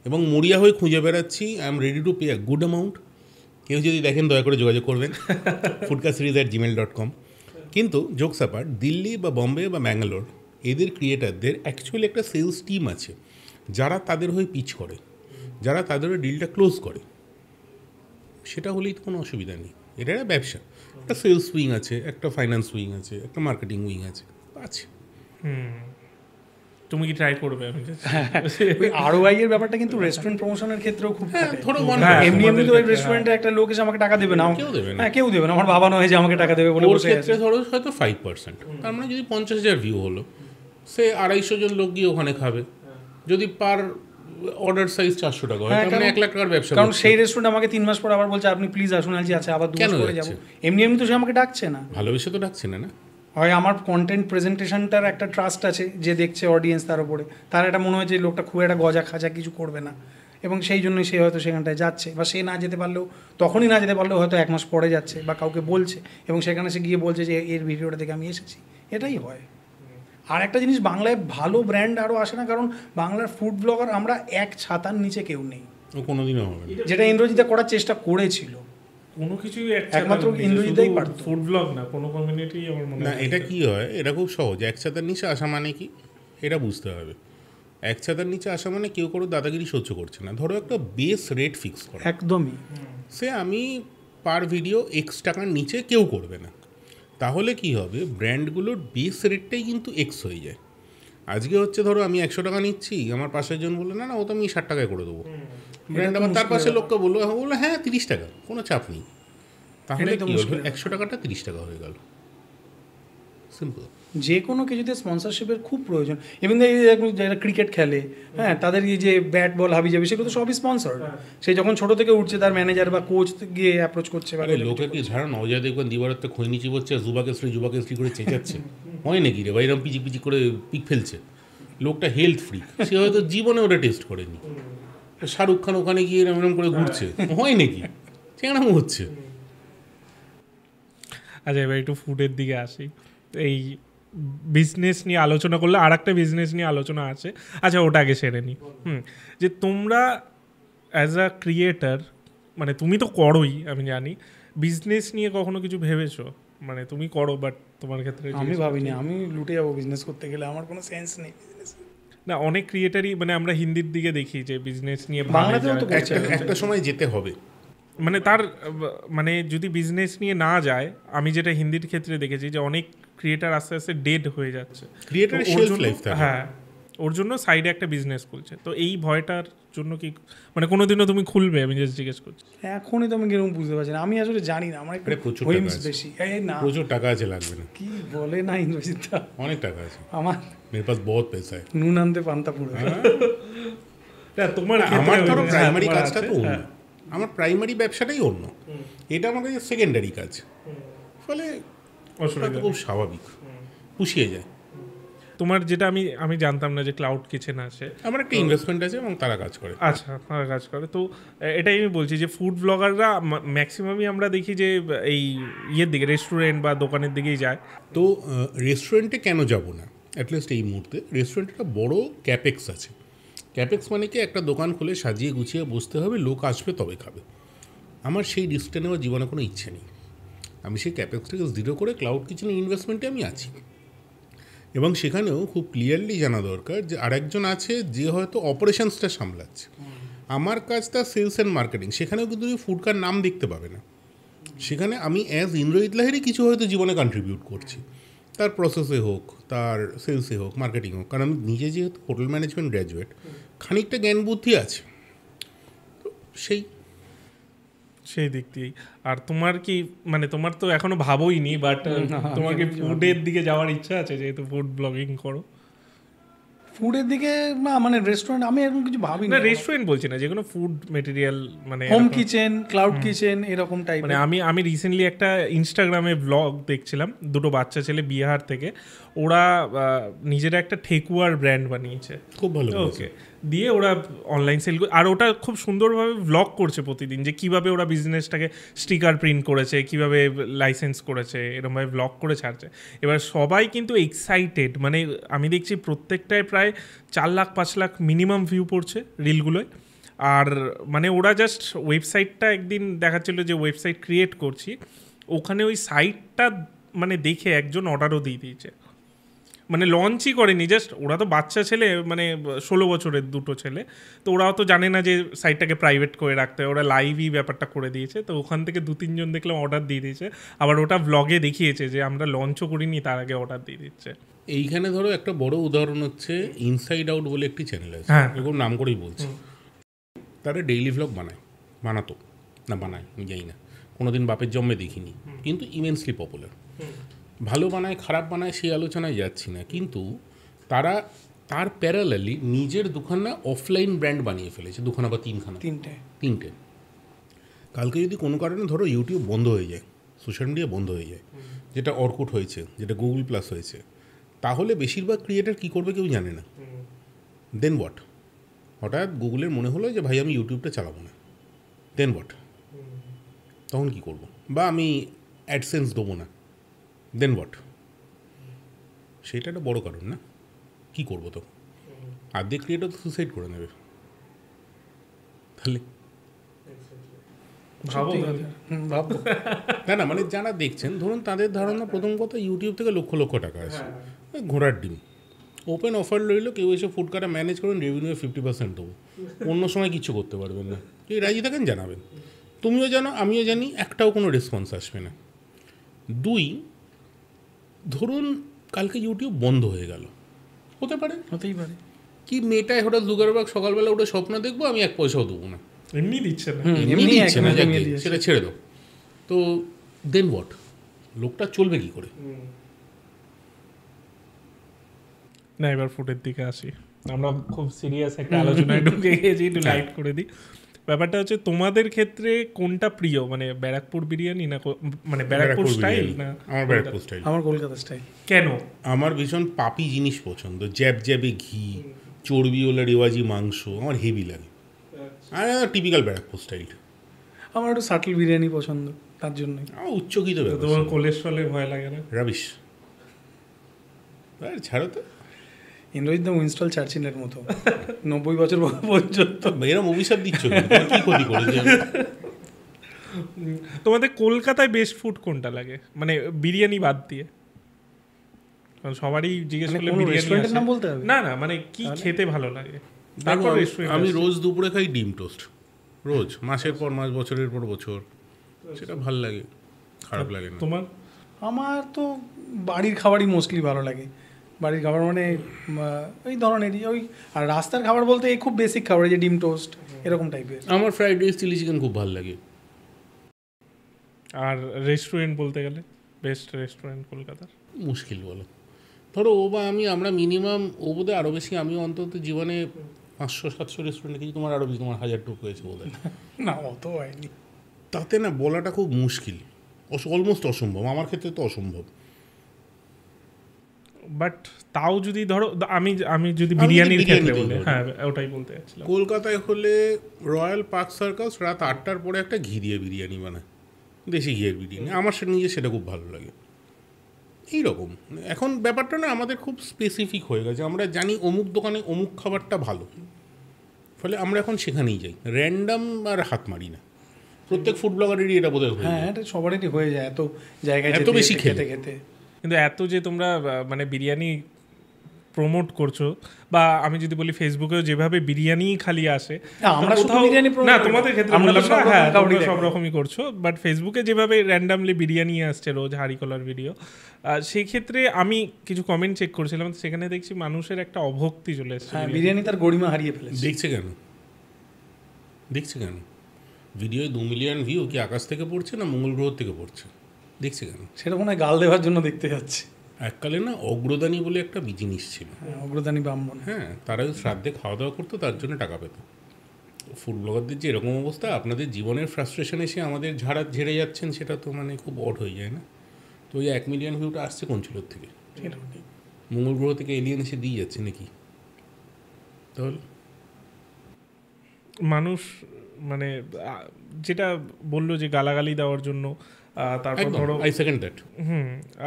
এবং মরিয়া হয়ে খুঁজে বেড়াচ্ছি। I am ready to pay a good amount. কেউ যদি দেখেন দয়া করে যোগাযোগ করবেন foodcastseries@gmail.com। কিন্তু জোকস অ্যাপার্ট, দিল্লি বা বম্বে বা ব্যাঙ্গালোর এদের ক্রিয়েটারদের অ্যাকচুয়ালি একটা সেলস টিম আছে, যারা তাদের হয়ে পিচ করে, যারা তাদের হয়ে ডিলটা ক্লোজ করে। সেটা হলেই তো কোনো অসুবিধা নেই। এটা একটা ব্যবসা, একটা সেলস উইং আছে, একটা ফাইন্যান্স উইং আছে, একটা মার্কেটিং উইং আছে। তুমি কি ট্রাই করবে? আমি ROI এর ব্যাপারটা কিন্তু রেস্টুরেন্ট প্রমোশনের ক্ষেত্রেও খুব ধরো এমনি তো ওই রেস্টুরেন্টে একটা লোক এসে আমাকে টাকা দেবে না, কেউ দেবে না। হ্যাঁ কেউ দেবে না, আমার বাবা নয় যে আমাকে টাকা দেবে বলে বসে আছে। ধরো হয়তো 5%, তার মানে যদি 50,000 ভিউ হলো, সে 250 জন লোক গিয়ে ওখানে খাবে। যদি পার অর্ডার সাইজ 400 টাকা হয়, তার মানে 1 লাখ টাকার ব্যবসা। কারণ সেই রেস্টুরেন্ট আমাকে 3 মাস পর আবার বলছে আপনি প্লিজ আসুন, আলজি আচ্ছা আবার 2 মাস পরে যাব। এমনি তো সে আমাকে ডাকছে না, ভালোবেসে তো ডাকছে না। হয় আমার কন্টেন্ট প্রেজেন্টেশনটার একটা ট্রাস্ট আছে, যে দেখছে অডিয়েন্স তার উপরে, তার এটা মনে হয় যে লোকটা খুব একটা গজা খাজা কিছু করবে না, এবং সেই জন্যই সে হয়তো সেখানটায় যাচ্ছে। বা সে না যেতে পারলেও, তখনই না যেতে পারলেও হয়তো 1 মাস পরে যাচ্ছে, বা কাউকে বলছে, এবং সেখানে সে গিয়ে বলছে যে এর ভিডিওটা দেখে আমি এসেছি। এটাই হয়। আর একটা জিনিস, বাংলায় ভালো ব্র্যান্ড আরও আসে না, কারণ বাংলার ফুড ব্লগার আমরা এক ছাতার নিচে কেউ নেই, কোনোদিনও হবে না। যেটা ইন্দ্রজিৎ করার চেষ্টা করেছিল, কোনো কিছুই একমাত্র ইন্দ্রজিৎই পারত। ফুড ব্লগ না, কোনো কমিউনিটি আমার মনে হয় না। এটা কি হয়, এটা খুব সহজ। এক ছাতার নিচে আসা মানে কি, এটা বুঝতে হবে। এক ছাতার নিচে আসা মানে কেউ কোনো দাদাগিরি সহ্য করছে না। ধরো একটা বেস রেট ফিক্স করা, একদমই, সে আমি পার ভিডিও X টাকার নিচে কেউ করবে না। তাহলে কি হবে, ব্র্যান্ডগুলোর বেস রেটটাই কিন্তু X হয়ে যায়। আজকে হচ্ছে ধরো আমি 100 টাকা নিচ্ছি, আমার পাশের জন বললো না না ও তো আমি 60 টাকায় করে দেবো, ব্র্যান্ড আবার তার পাশের লোককে বললো হ্যাঁ 30 টাকা, কোনো চাপ নেই, তাহলে কি হলো 100 টাকাটা 30 টাকা হয়ে গেল, সিম্পল। যে কোনো কিছুতে স্পন্সরশিপের খুব প্রয়োজন। ইভেন যারা ক্রিকেট খেলে, হ্যাঁ, তাদের এই যে ব্যাট বল হাবি যাবে সেগুলো তো সবই স্পন্সর। সে যখন ছোট থেকে উঠছে তার ম্যানেজার বা কোচ গিয়ে অ্যাপ্রোচ করছে। লোকে কি ধারণা অজয় দেখবেন দিবারাত্রে খৈনিচি করছে, যুবাকেশ্রী করে চেঁচাচ্ছে, হয় নাকি রে ভাই এরকম পিচি পিচি করে পিক ফেলছে, লোকটা হেলথ ফ্রিক, সে হয়তো জীবনে ওটা টেস্ট করেনি। শাহরুখ খান ওখানে গিয়ে এরকম করে ঘুরছে, হয় নাকি, কেন হচ্ছে। আচ্ছা এবার একটু ফুডের দিকে আসি। এই বিজনেস নিয়ে আলোচনা করলে আর একটা বিজনেস নিয়ে আলোচনা আছে, আচ্ছা ওটা আগে সেরে নিই। যে তোমরা অ্যাজ আ ক্রিয়েটার, মানে তুমি তো করোই আমি জানি, বিজনেস নিয়ে কখনো কিছু ভেবেছো? মানে তুমি করো বাট তোমার ক্ষেত্রে আমি ভাবিনি আমি লুটে যাবো বিজনেস করতে গেলে, আমার কোনো সেন্স নেই। না অনেক ক্রিয়েটারই, মানে আমরা হিন্দির দিকে দেখি যে বিজনেস নিয়ে বাংলাতেও তো একটা সময় যেতে হবে, মানে তার মানে যদি বিজনেস নিয়ে না যায়, আমি যেটা হিন্দির ক্ষেত্রে দেখেছি যে অনেক ক্রিয়েটার আস্তে আস্তে ডেড হয়ে যাচ্ছে, ক্রিয়েটারের শেলফ লাইফ থাকে। হ্যাঁ, ওর জন্য সাইডে একটা বিজনেস খুলছে। তো এই ভয়টার জন্য কি মানে কোনোদিনও তুমি খুলবে? আমি জাস্ট জিজ্ঞেস করছি। এখনই তো আমি কিরকম বুঝতে পারছি না, আমি আসলে জানি না, আমার একটু বেশি। এই না প্রচুর টাকা আছে, লাগবে না। কি বলে না ইন্দ্রজিৎ দা, অনেক টাকা আছে আমার মেরে পাস বহুত পয়সা है। নুন আনতে পান্তা পুরো। তোমার আমার ধরো প্রাইমারি কাজটা তো অন্য, আমার প্রাইমারি ব্যবসাটাই অন্য, এটা আমার কাছে সেকেন্ডারি কাজ, ফলে অসুবিধা খুব স্বাভাবিক, পুষিয়ে যায়। তোমার যেটা আমি জানতাম না যে ক্লাউড কিচেন আছে, আমার একটা ইনভেস্টমেন্ট আছে এবং তারা কাজ করে। আচ্ছা, তারা কাজ করে। তো এটাই আমি বলছি যে ফুড ব্লগাররা ম্যাক্সিমামই আমরা দেখি যে এই ইয়ের দিকে, রেস্টুরেন্ট বা দোকানের দিকেই যায়। তো রেস্টুরেন্টে কেন যাব না, অ্যাটলিস্ট এই মুহূর্তে রেস্টুরেন্টে একটা বড় ক্যাপেক্স আছে। ক্যাপেক্স মানে কি, একটা দোকান খুলে সাজিয়ে গুছিয়ে বসতে হবে, লোক আসবে তবে খাবে। আমার সেই রিস্কটা নেওয়ার জীবনে কোনো ইচ্ছে নেই। আমি সেই ক্যাপেক্সটাকে জিরো করে ক্লাউড কিচেনের ইনভেস্টমেন্টে আমি আছি, এবং সেখানেও খুব ক্লিয়ারলি জানা দরকার যে আরেকজন আছে যে হয়তো অপারেশনসটা সামলাচ্ছে, আমার কাজ তার সেলস অ্যান্ড মার্কেটিং। সেখানেও কিন্তু তুমি ফুডকার নাম দেখতে পাবে না, সেখানে আমি অ্যাজ ইন্দ্রজিৎ লাহিড়ী কিছু হয়তো জীবনে কন্ট্রিবিউট করছি, তার প্রসেসে হোক, তার সেলসে হোক, মার্কেটিং হোক, কারণ আমি নিজে যেহেতু হোটেল ম্যানেজমেন্ট গ্র্যাজুয়েট, খানিকটা জ্ঞান বুদ্ধি আছে, তো সেই দিক দিয়েই। আর তোমার কি মানে তোমার তো এখনো ভাবোইনি, বাট তোমার কি ফুডের দিকে যাওয়ার ইচ্ছা আছে যেহেতু ফুড ব্লগিং করো? ফুডের দিকে না, মানে রেস্টুরেন্ট আমি এরকম কিছু ভাবি না। রেস্টুরেন্ট বলছি না, যে কোনো ফুড মেটেরিয়াল, মানে হোম কিচেন, ক্লাউড কিচেন, এরকম টাইপ। মানে আমি রিসেন্টলি একটা ইনস্টাগ্রামে ব্লগ দেখছিলাম, দুটো বাচ্চা ছেলে বিহার থেকে, ওরা নিজেরা একটা ঠেকুয়ার ব্র্যান্ড বানিয়েছে, খুব ভালো। ওকে, দিয়ে ওরা অনলাইন সেল, আর ওটা খুব সুন্দরভাবে ব্লগ করছে প্রতিদিন, যে কীভাবে ওরা বিজনেসটাকে স্টিকার প্রিন্ট করেছে, কীভাবে লাইসেন্স করেছে, এরকমভাবে ব্লগ করে ছাড়ছে। এবার সবাই কিন্তু এক্সাইটেড, মানে আমি দেখছি প্রত্যেকটায় প্রায় 4 লাখ 5 লাখ মিনিমাম ভিউ পড়ছে রিলগুলোয়। আর মানে ওরা জাস্ট ওয়েবসাইটটা একদিন দেখাচ্ছিল যে ওয়েবসাইট ক্রিয়েট করছি, ওখানে ওই সাইটটা মানে দেখে একজন অর্ডারও দিয়ে দিয়েছে, মানে লঞ্চই করেনি, জাস্ট ওরা তো বাচ্চা ছেলে, মানে 16 বছরের দুটো ছেলে, তো ওরাও তো জানে না যে সাইটটাকে প্রাইভেট করে রাখতে হয়, ওরা লাইভই ব্যাপারটা করে দিয়েছে। তো ওখান থেকে 2-3 জন দেখলাম অর্ডার দিয়ে দিয়েছে, আবার ওটা ব্লগে দেখিয়েছে যে আমরা লঞ্চও করিনি, তার আগে অর্ডার দিয়ে দিচ্ছে। এইখানে ধরো একটা বড় উদাহরণ হচ্ছে ইনসাইড আউট বলে একটি চ্যানেল আছে, এরকম নাম করেই বলছে, তারা ডেইলি ভ্লগ বানাতো না বানায় আমি জানি না, কোনোদিন বাপের জন্মে দেখিনি, কিন্তু ইমেন্সলি পপুলার। ভালো বানায় খারাপ বানায় সেই আলোচনায় যাচ্ছি না, কিন্তু তারা তার প্যারালালি নিজের দুখানা অফলাইন ব্র্যান্ড বানিয়ে ফেলেছে, দুখানা বা তিনটে। কালকে যদি কোনো কারণে ধরো ইউটিউব বন্ধ হয়ে যায়, সোশ্যাল মিডিয়া বন্ধ হয়ে যায়, যেটা অর্কুট হয়েছে, যেটা গুগল প্লাস হয়েছে, তাহলে বেশিরভাগ ক্রিয়েটার কী করবে কেউ জানে না। দেন হোয়াট? হঠাৎ গুগলের মনে হলো যে ভাই আমি ইউটিউবটা চালাবো না, দেন হোয়াট? তখন কী করবো? বা আমি অ্যাডসেন্স দেবো না, দেন হোয়াট? সেটা একটা বড় কারণ না? কী করবো তখন? আর্ধেক ক্রিয়েটার তো সুসাইড করে নেবে, তাহলে না মানে যারা দেখছেন ধরুন তাদের ধারণা প্রথম কথা ইউটিউব থেকে লক্ষ লক্ষ টাকা আসে, ঘোড়ার ডিম, ওপেন অফার রইলো, কেউ এসে ফুডকার্টে ম্যানেজ করেন, রেভিনিউ 50% দেবো, অন্য সময় কিছু করতে পারবেন না, যদি রাজি থাকেন জানাবেন, তুমিও জানো আমিও জানি, একটাও কোনো রেসপন্স আসবে না। 2, ধরুন কালকে ইউটিউব বন্ধ হয়ে গেল, হতে পারে, হতেই পারে। কি মেয়েটাই হঠাৎ দুগারবাগ সকালবেলা উঠে স্বপ্ন দেখবো, আমি 1 পয়সাও দেবো না, এমনি দিচ্ছে না, এমনি দিচ্ছে না, যাকে সেটা ছেড়ে দাও, তো দেন হোয়াট, লোকটা চলবে কি করে? না এবার ফুডের দিকে আসি, আমরা খুব সিরিয়াস একটা আলোচনায় ঢুকে গিয়েছি, একটু লাইট করে দিই। ব্যাপারটা হচ্ছে তোমাদের ক্ষেত্রে কোনটা প্রিয়, মানে ব্যারাকপুর বিরিয়ানি না মানে ব্যারাকপুর স্টাইল না? আমার ব্যারাকপুর স্টাইল। আমার কলকাতা স্টাইল। কেন? আমার ভীষণ পাপি জিনিস পছন্দ, জ্যাব জ্যাবে ঘি, চর্বিওয়ালা রেওয়াজি মাংস আমার হেভি লাগে, আর টিপিক্যাল ব্যারাকপুর স্টাইল। আমার একটু সাটল বিরিয়ানি পছন্দ, তার জন্যই। আমার উচ্চকিত ব্যাপার, তোমার কোলেস্ট্রলে ভয় লাগে না? রাবিশ, ছাড়ো তো। ইন্দ্রজিৎ দা উইনস্টন চার্চিলের মতো 90 বছর পর্যন্ত এরকম অভিশাপ দিচ্ছ, কি ক্ষতি করেছে? তোমাদের কলকাতায় বেস্ট ফুড কোনটা লাগে, মানে বিরিয়ানি বাদ দিয়ে? সবারই জিজ্ঞেস করলে বিরিয়ানি নাম বলতে হবে না, না মানে কি খেতে ভালো লাগে? তারপর আমি রোজ দুপুরে খাই ডিম টোস্ট, রোজ, মাসের পর মাস, বছরের পর বছর, সেটা ভালো লাগে, খারাপ লাগে না। তোমার? আমার তো বাড়ির খাবারই মোস্টলি ভালো লাগে। বাড়ির খাবার মানে ওই ধরনেরই, ওই আর রাস্তার খাবার বলতে এই খুব বেসিক খাবার, যে ডিম টোস্ট এরকম টাইপের। আমার ফ্রাইড রাইস, চিলি চিকেন খুব ভালো লাগে। আর রেস্টুরেন্ট বলতে গেলে বেস্ট রেস্টুরেন্ট কলকাতার? মুশকিল বলো, ধরো ও বা আমি, আমরা মিনিমাম, ও বোধহয় আরও বেশি, আমি অন্তত জীবনে 500-700 রেস্টুরেন্টে গেছি, তোমার আরও বেশি, তোমার 1000 টুক হয়েছে বোধহয়। না অত হয়নি। তাতে না বলাটা খুব মুশকিল, অলমোস্ট অসম্ভব, আমার ক্ষেত্রে তো অসম্ভব। বাট তাও যদি ধরো আমি যদি বিরিয়ানির ক্ষেত্রে বলি, হ্যাঁ ওটাই বলতে চাচ্ছিলাম। কলকাতায় হলে রয়্যাল পার্ক সার্কাস রাত 8টার পরে একটা ঘি দিয়ে বিরিয়ানি বানায়, দেশি ঘিয়ের বিরিয়ানি, আমার সেটা খুব ভালো লাগে। এইরকম এখন ব্যাপারটা না আমাদের খুব স্পেসিফিক হয়ে গেছে, আমরা জানি অমুক দোকানে অমুক খাবারটা ভালো, ফলে আমরা এখন সেখানেই যাই, র্যান্ডাম আর হাত মারি না। প্রত্যেক ফুড ব্লগারেরই এটা বোধহয় হয়। হ্যাঁ, এটা সবারই হয়ে যায়, এত জায়গায় এত বেশি খেতে খেতে। কিন্তু এত যে তোমরা মানে বিরিয়ানি প্রমোট করছো, বা আমি যদি বলি ফেসবুকেও যেভাবে বিরিয়ানি খালি আসে, আমরা কোথাও বিরিয়ানি না তোমাদের ক্ষেত্রে বললাম না, হ্যাঁ তোমরা সব রকমই করছো, বাট ফেসবুকে যেভাবে র্যান্ডামলি বিরিয়ানি আসছে রোজ হাঁড়ি কলার ভিডিও, সেই ক্ষেত্রে আমি কিছু কমেন্ট চেক করছিলাম, সেখানে দেখছি মানুষের একটা অভক্তি চলে এসেছে, বিরিয়ানি তার গরিমা হারিয়ে ফেলেছে। দেখছে কেন ভিডিওয় 2 মিলিয়ন ভিউ কি আকাশ থেকে পড়ছে না মঙ্গল গ্রহ থেকে পড়ছে? দেখছে কেন? সেটা মনে হয় গাল দেওয়ার জন্য দেখতে যাচ্ছে। এককালে না অগ্রদানী বলে একটা জিনিস ছিল, অগ্রদানী ব্রাহ্মণ, হ্যাঁ, তারা শ্রাদ্ধে খাওয়া দাওয়া করতো, তার জন্য টাকা পেত। ফুড ব্লগারদের যে এরকম অবস্থা, আপনাদের জীবনের ফ্রাস্ট্রেশন এসে আমাদের ঝেড়ে যাচ্ছেন, সেটা তো মানে খুব অড হয়ে যায় না? তো ওই 1 মিলিয়ন ভিউটা আসছে কোন ছোলোর থেকে? মঙ্গল গ্রহ থেকে এলিয়েন এসে দিয়ে যাচ্ছে নাকি? তাহলে মানুষ মানে যেটা বললো যে গালাগালি দেওয়ার জন্য, তারপর ধরো আই সেকেন্ড দ্যাট,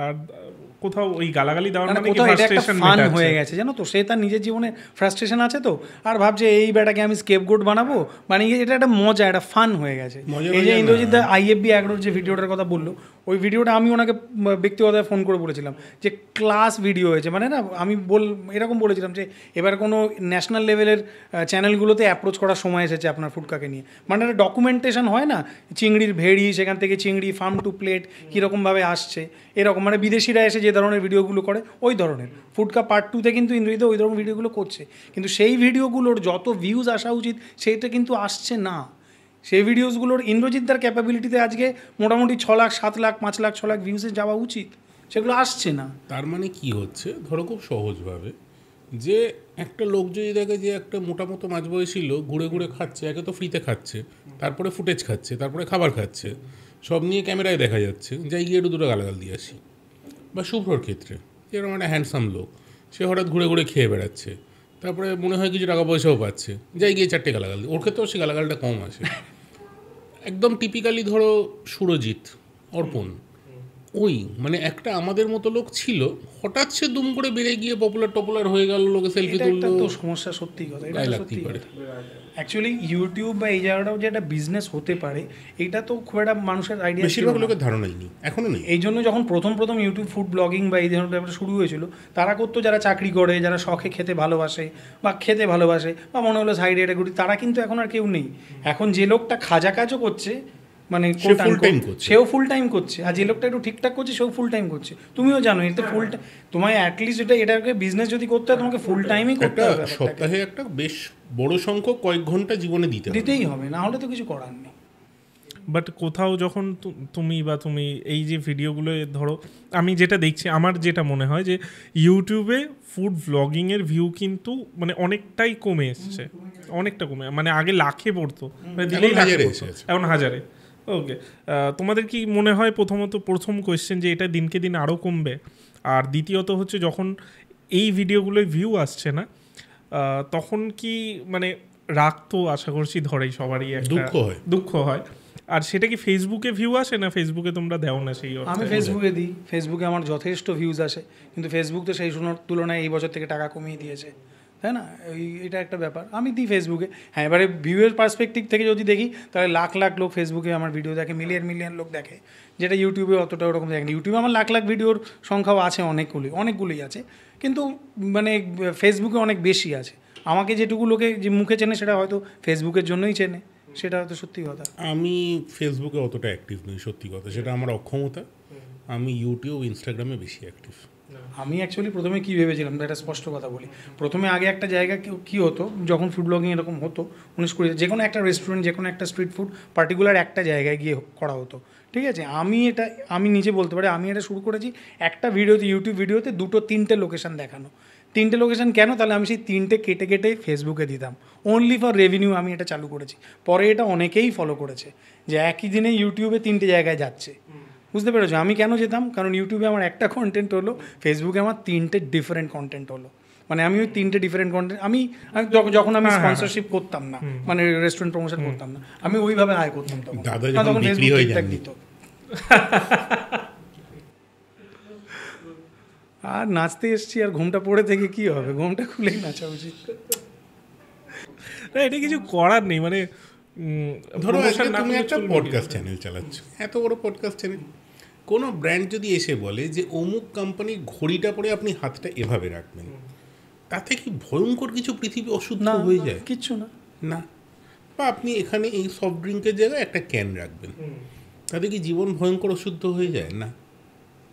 আর কোথাও ওই গালাগালি দেওয়ার মানে কোথাও এটা একটা ফান হয়ে গেছে, জানো তো, সে তার নিজের জীবনে ফ্রাস্ট্রেশন আছে তো, আর ভাবছে এই ব্যাটাকে আমি স্কেপগোট বানাবো, মানে এটা একটা মজা, একটা ফান হয়ে গেছে। এই যে ইন্দ্রজিৎ দা IFB অ্যাগ্রোর যে ভিডিওটার কথা বললো, ওই ভিডিওটা আমি ওনাকে ব্যক্তিগতভাবে ফোন করে বলেছিলাম যে ক্লাস ভিডিও হয়েছে, মানে না আমি এরকম বলেছিলাম যে এবার কোনো ন্যাশনাল লেভেলের চ্যানেলগুলোতে অ্যাপ্রোচ করার সময় এসেছে আপনার ফুডকাকে নিয়ে, মানে একটা ডকুমেন্টেশন হয় না, চিংড়ির ভেড়ি, সেখান থেকে চিংড়ি ফার্ম টু প্লেট কীরকমভাবে আসছে, এরকম মানে বিদেশিরা এসে যে ধরনের ভিডিওগুলো করে ওই ধরনের। ফুডকা পার্ট 2-তে কিন্তু ইন্দ্রজিৎ ওই ধরনের ভিডিওগুলো করছে, কিন্তু সেই ভিডিওগুলোর যত ভিউজ আসা উচিত সেইটা কিন্তু আসছে না। সেই ভিডিওসগুলোর ইন্দ্রজিৎদার ক্যাপাবিলিটিতে আজকে মোটামুটি 6 লাখ 7 লাখ 5 লাখ 6 লাখ ভিউজে যাওয়া উচিত, সেগুলো আসছে না। তার মানে কি হচ্ছে, ধরো খুব সহজভাবে, যে একটা লোক যদি দেখে যে একটা মোটামতো মাঝবয়সী লোক ঘুরে ঘুরে খাচ্ছে, একে তো ফ্রিতে খাচ্ছে, তারপরে ফুটেজ খাচ্ছে, তারপরে খাবার খাচ্ছে, সব নিয়ে ক্যামেরায় দেখা যাচ্ছে, যাই গিয়ে একটু দুটো গালাগাল দিয়ে আসি। বা শুভ্রর ক্ষেত্রে যেরকম একটা হ্যান্ডসাম লোক, সে হঠাৎ ঘুরে ঘুরে খেয়ে বেড়াচ্ছে, তারপরে মনে হয় কিছু টাকা পয়সাও পাচ্ছে, যাই গিয়ে 4টে গালাগাল দিয়ে, ওর ক্ষেত্রেও সে গালাগালটা কম আসে। একদম টিপিক্যালি ধরো সুরজিৎ, অর্পণ, ওই মানে একটা আমাদের মতো লোক ছিল, হঠাৎ সে দুম করে বেড়ে গিয়ে পপুলার হয়ে গেল, লোকে সেলফি তুললো, তো সমস্যা সত্যি কথা, এটা লাগতেই পারে। অ্যাকচুয়ালি ইউটিউব বা এই জায়গাটাও যে একটা বিজনেস হতে পারে, এটা তো খুব একটা মানুষের আইডিয়া, বেশিরভাগ লোকের ধারণাই নেই, এখনও নেই। এই জন্য যখন প্রথম ইউটিউব ফুড ব্লগিং বা এই ধরনের ব্যাপারটা শুরু হয়েছিল, তারা করতো যারা চাকরি করে, যারা শখে খেতে ভালোবাসে বা মনে হলো সাইডে এটা ঘুরি, তারা কিন্তু এখন আর কেউ নেই। এখন যে লোকটা খাজা কাজও করছে, মানে সে full time করছে। সেও ফুল টাইম করছে, আর যে লোকটা একটু ঠিকঠাক করছে সেও ফুল টাইম করছে। তুমিও জানো এটা ফুল তোমায় অ্যাটলিস্ট এটাকে বিজনেস যদি করতে হয় তোমাকে ফুল টাইমই করতে একটা হবে ব্যাপারটাকে। সপ্তাহে একটা বেশ বড় সংখ্যক কয়েক ঘন্টা জীবনে দিতেই হবে, না হলে তো কিছু করার নেই। বাট কোথাও যখন তুমি এই যে ভিডিওগুলো ধরো, আমি যেটা দেখছি, আমার যেটা মনে হয় যে ইউটিউবে ফুড ব্লগিংয়ের ভিউ কিন্তু মানে অনেকটাই কমে এসছে, অনেকটা কমে, মানে আগে লাখে পড়তো, মানে দিলেই লাখে হাজারে পড়তো, এসেছে। এখন হাজারে। ওকে, তোমাদের কি মনে হয় প্রথম কোয়েশ্চেন যে এটা দিনকে দিন আরও কমবে? আর দ্বিতীয়ত হচ্ছে যখন এই ভিডিওগুলোয় ভিউ আসছে না, তখন কি মানে রাগ তো আশা করছি ধরেই সবারই একটা দুঃখ হয়। আর সেটা কি ফেসবুকে ভিউ আসে না ফেসবুকে তোমরা দেও না সেই অর্থে? আমি ফেসবুকে দিই, ফেসবুকে আমার যথেষ্ট ভিউজ আসে, কিন্তু ফেসবুক তো সেই তুলনায় এই বছর থেকে টাকা কমিয়ে দিয়েছে, তাই না? এটা একটা ব্যাপার, আমি দিই ফেসবুকে। হ্যাঁ, এবারে ভিউয়ের পার্সপেক্টিভ থেকে যদি দেখি তাহলে লাখ লাখ লোক ফেসবুকে আমার ভিডিও দেখে, মিলিয়ন মিলিয়ন লোক দেখে, যেটা ইউটিউবে অতটা ওরকম দেখে না। ইউটিউবে আমার লাখ লাখ ভিডিওর সংখ্যাও আছে, অনেকগুলোই আছে, কিন্তু মানে ফেসবুকে অনেক বেশি আছে। আমাকে যেটুকু লোকে যে মুখে চেনে সেটা হয়তো ফেসবুকের জন্যই চেনে, সেটা হয়তো সত্যি কথা। আমি ফেসবুকে অতটা অ্যাক্টিভ নই, সত্যি কথা, সেটা আমার অক্ষমতা। আমি ইউটিউব, ইনস্টাগ্রামে বেশি অ্যাক্টিভ। আমি অ্যাকচুয়ালি প্রথমে কী ভেবেছিলাম, একটা স্পষ্ট কথা বলি, প্রথমে আগে একটা জায়গা কী হতো, যখন ফুড ব্লগিং এরকম হতো 19-20, যে কোনো একটা রেস্টুরেন্ট, যে কোনো একটা স্ট্রিট ফুড পার্টিকুলার একটা জায়গায় গিয়ে করা হতো, ঠিক আছে? আমি নিজে বলতে পারি, আমি এটা শুরু করেছি একটা ভিডিওতে, ইউটিউব ভিডিওতে 2-3টে লোকেশান দেখানো। 3টে লোকেশান কেন? তাহলে আমি সেই 3টে কেটে কেটে ফেসবুকে দিতাম, অনলি ফর রেভিনিউ আমি এটা চালু করেছি। পরে এটা অনেকেই ফলো করেছে, যে একই দিনে ইউটিউবে 3টে জায়গায় যাচ্ছে। বুঝতে পেরেছো আমি কেন যেতাম? কারণ ইউটিউবে আমার একটা কন্টেন্ট হলো, ফেসবুকে আমার 3টে ডিফারেন্ট কন্টেন্ট হলো। মানে আমি ওই 3টে ডিফারেন্ট কন্টেন্ট, আমি যখন আমি স্পন্সরশিপ করতাম না, মানে রেস্টুরেন্ট প্রমোশন করতাম না, আমি ওইভাবে আয় করতাম তখন। তখন ফেসবুক ঠিকঠাক দিত। আর নাচতে এসছি, আর ঘুমটা পড়ে থেকে কি হবে? ঘুমটা খুলেই নাচা উচিত। না, এটা কিছু করার নেই, মানে ধরো তুমি একটা পডকাস্ট চ্যানেল চালাচ্ছ, এত বড় পডকাস্ট চ্যানেল, কোনো ব্র্যান্ড যদি এসে বলে যে অমুক কোম্পানির ঘড়িটা পরে আপনি হাতটা এভাবে রাখবেন, তাতে কি ভয়ঙ্কর কিছু পৃথিবী অশুদ্ধ হয়ে যায়? কিচ্ছু না, না। বা আপনি এখানে এই সফট ড্রিঙ্কের জায়গায় একটা ক্যান রাখবেন, তাতে কি জীবন ভয়ঙ্কর অশুদ্ধ হয়ে যায়? না।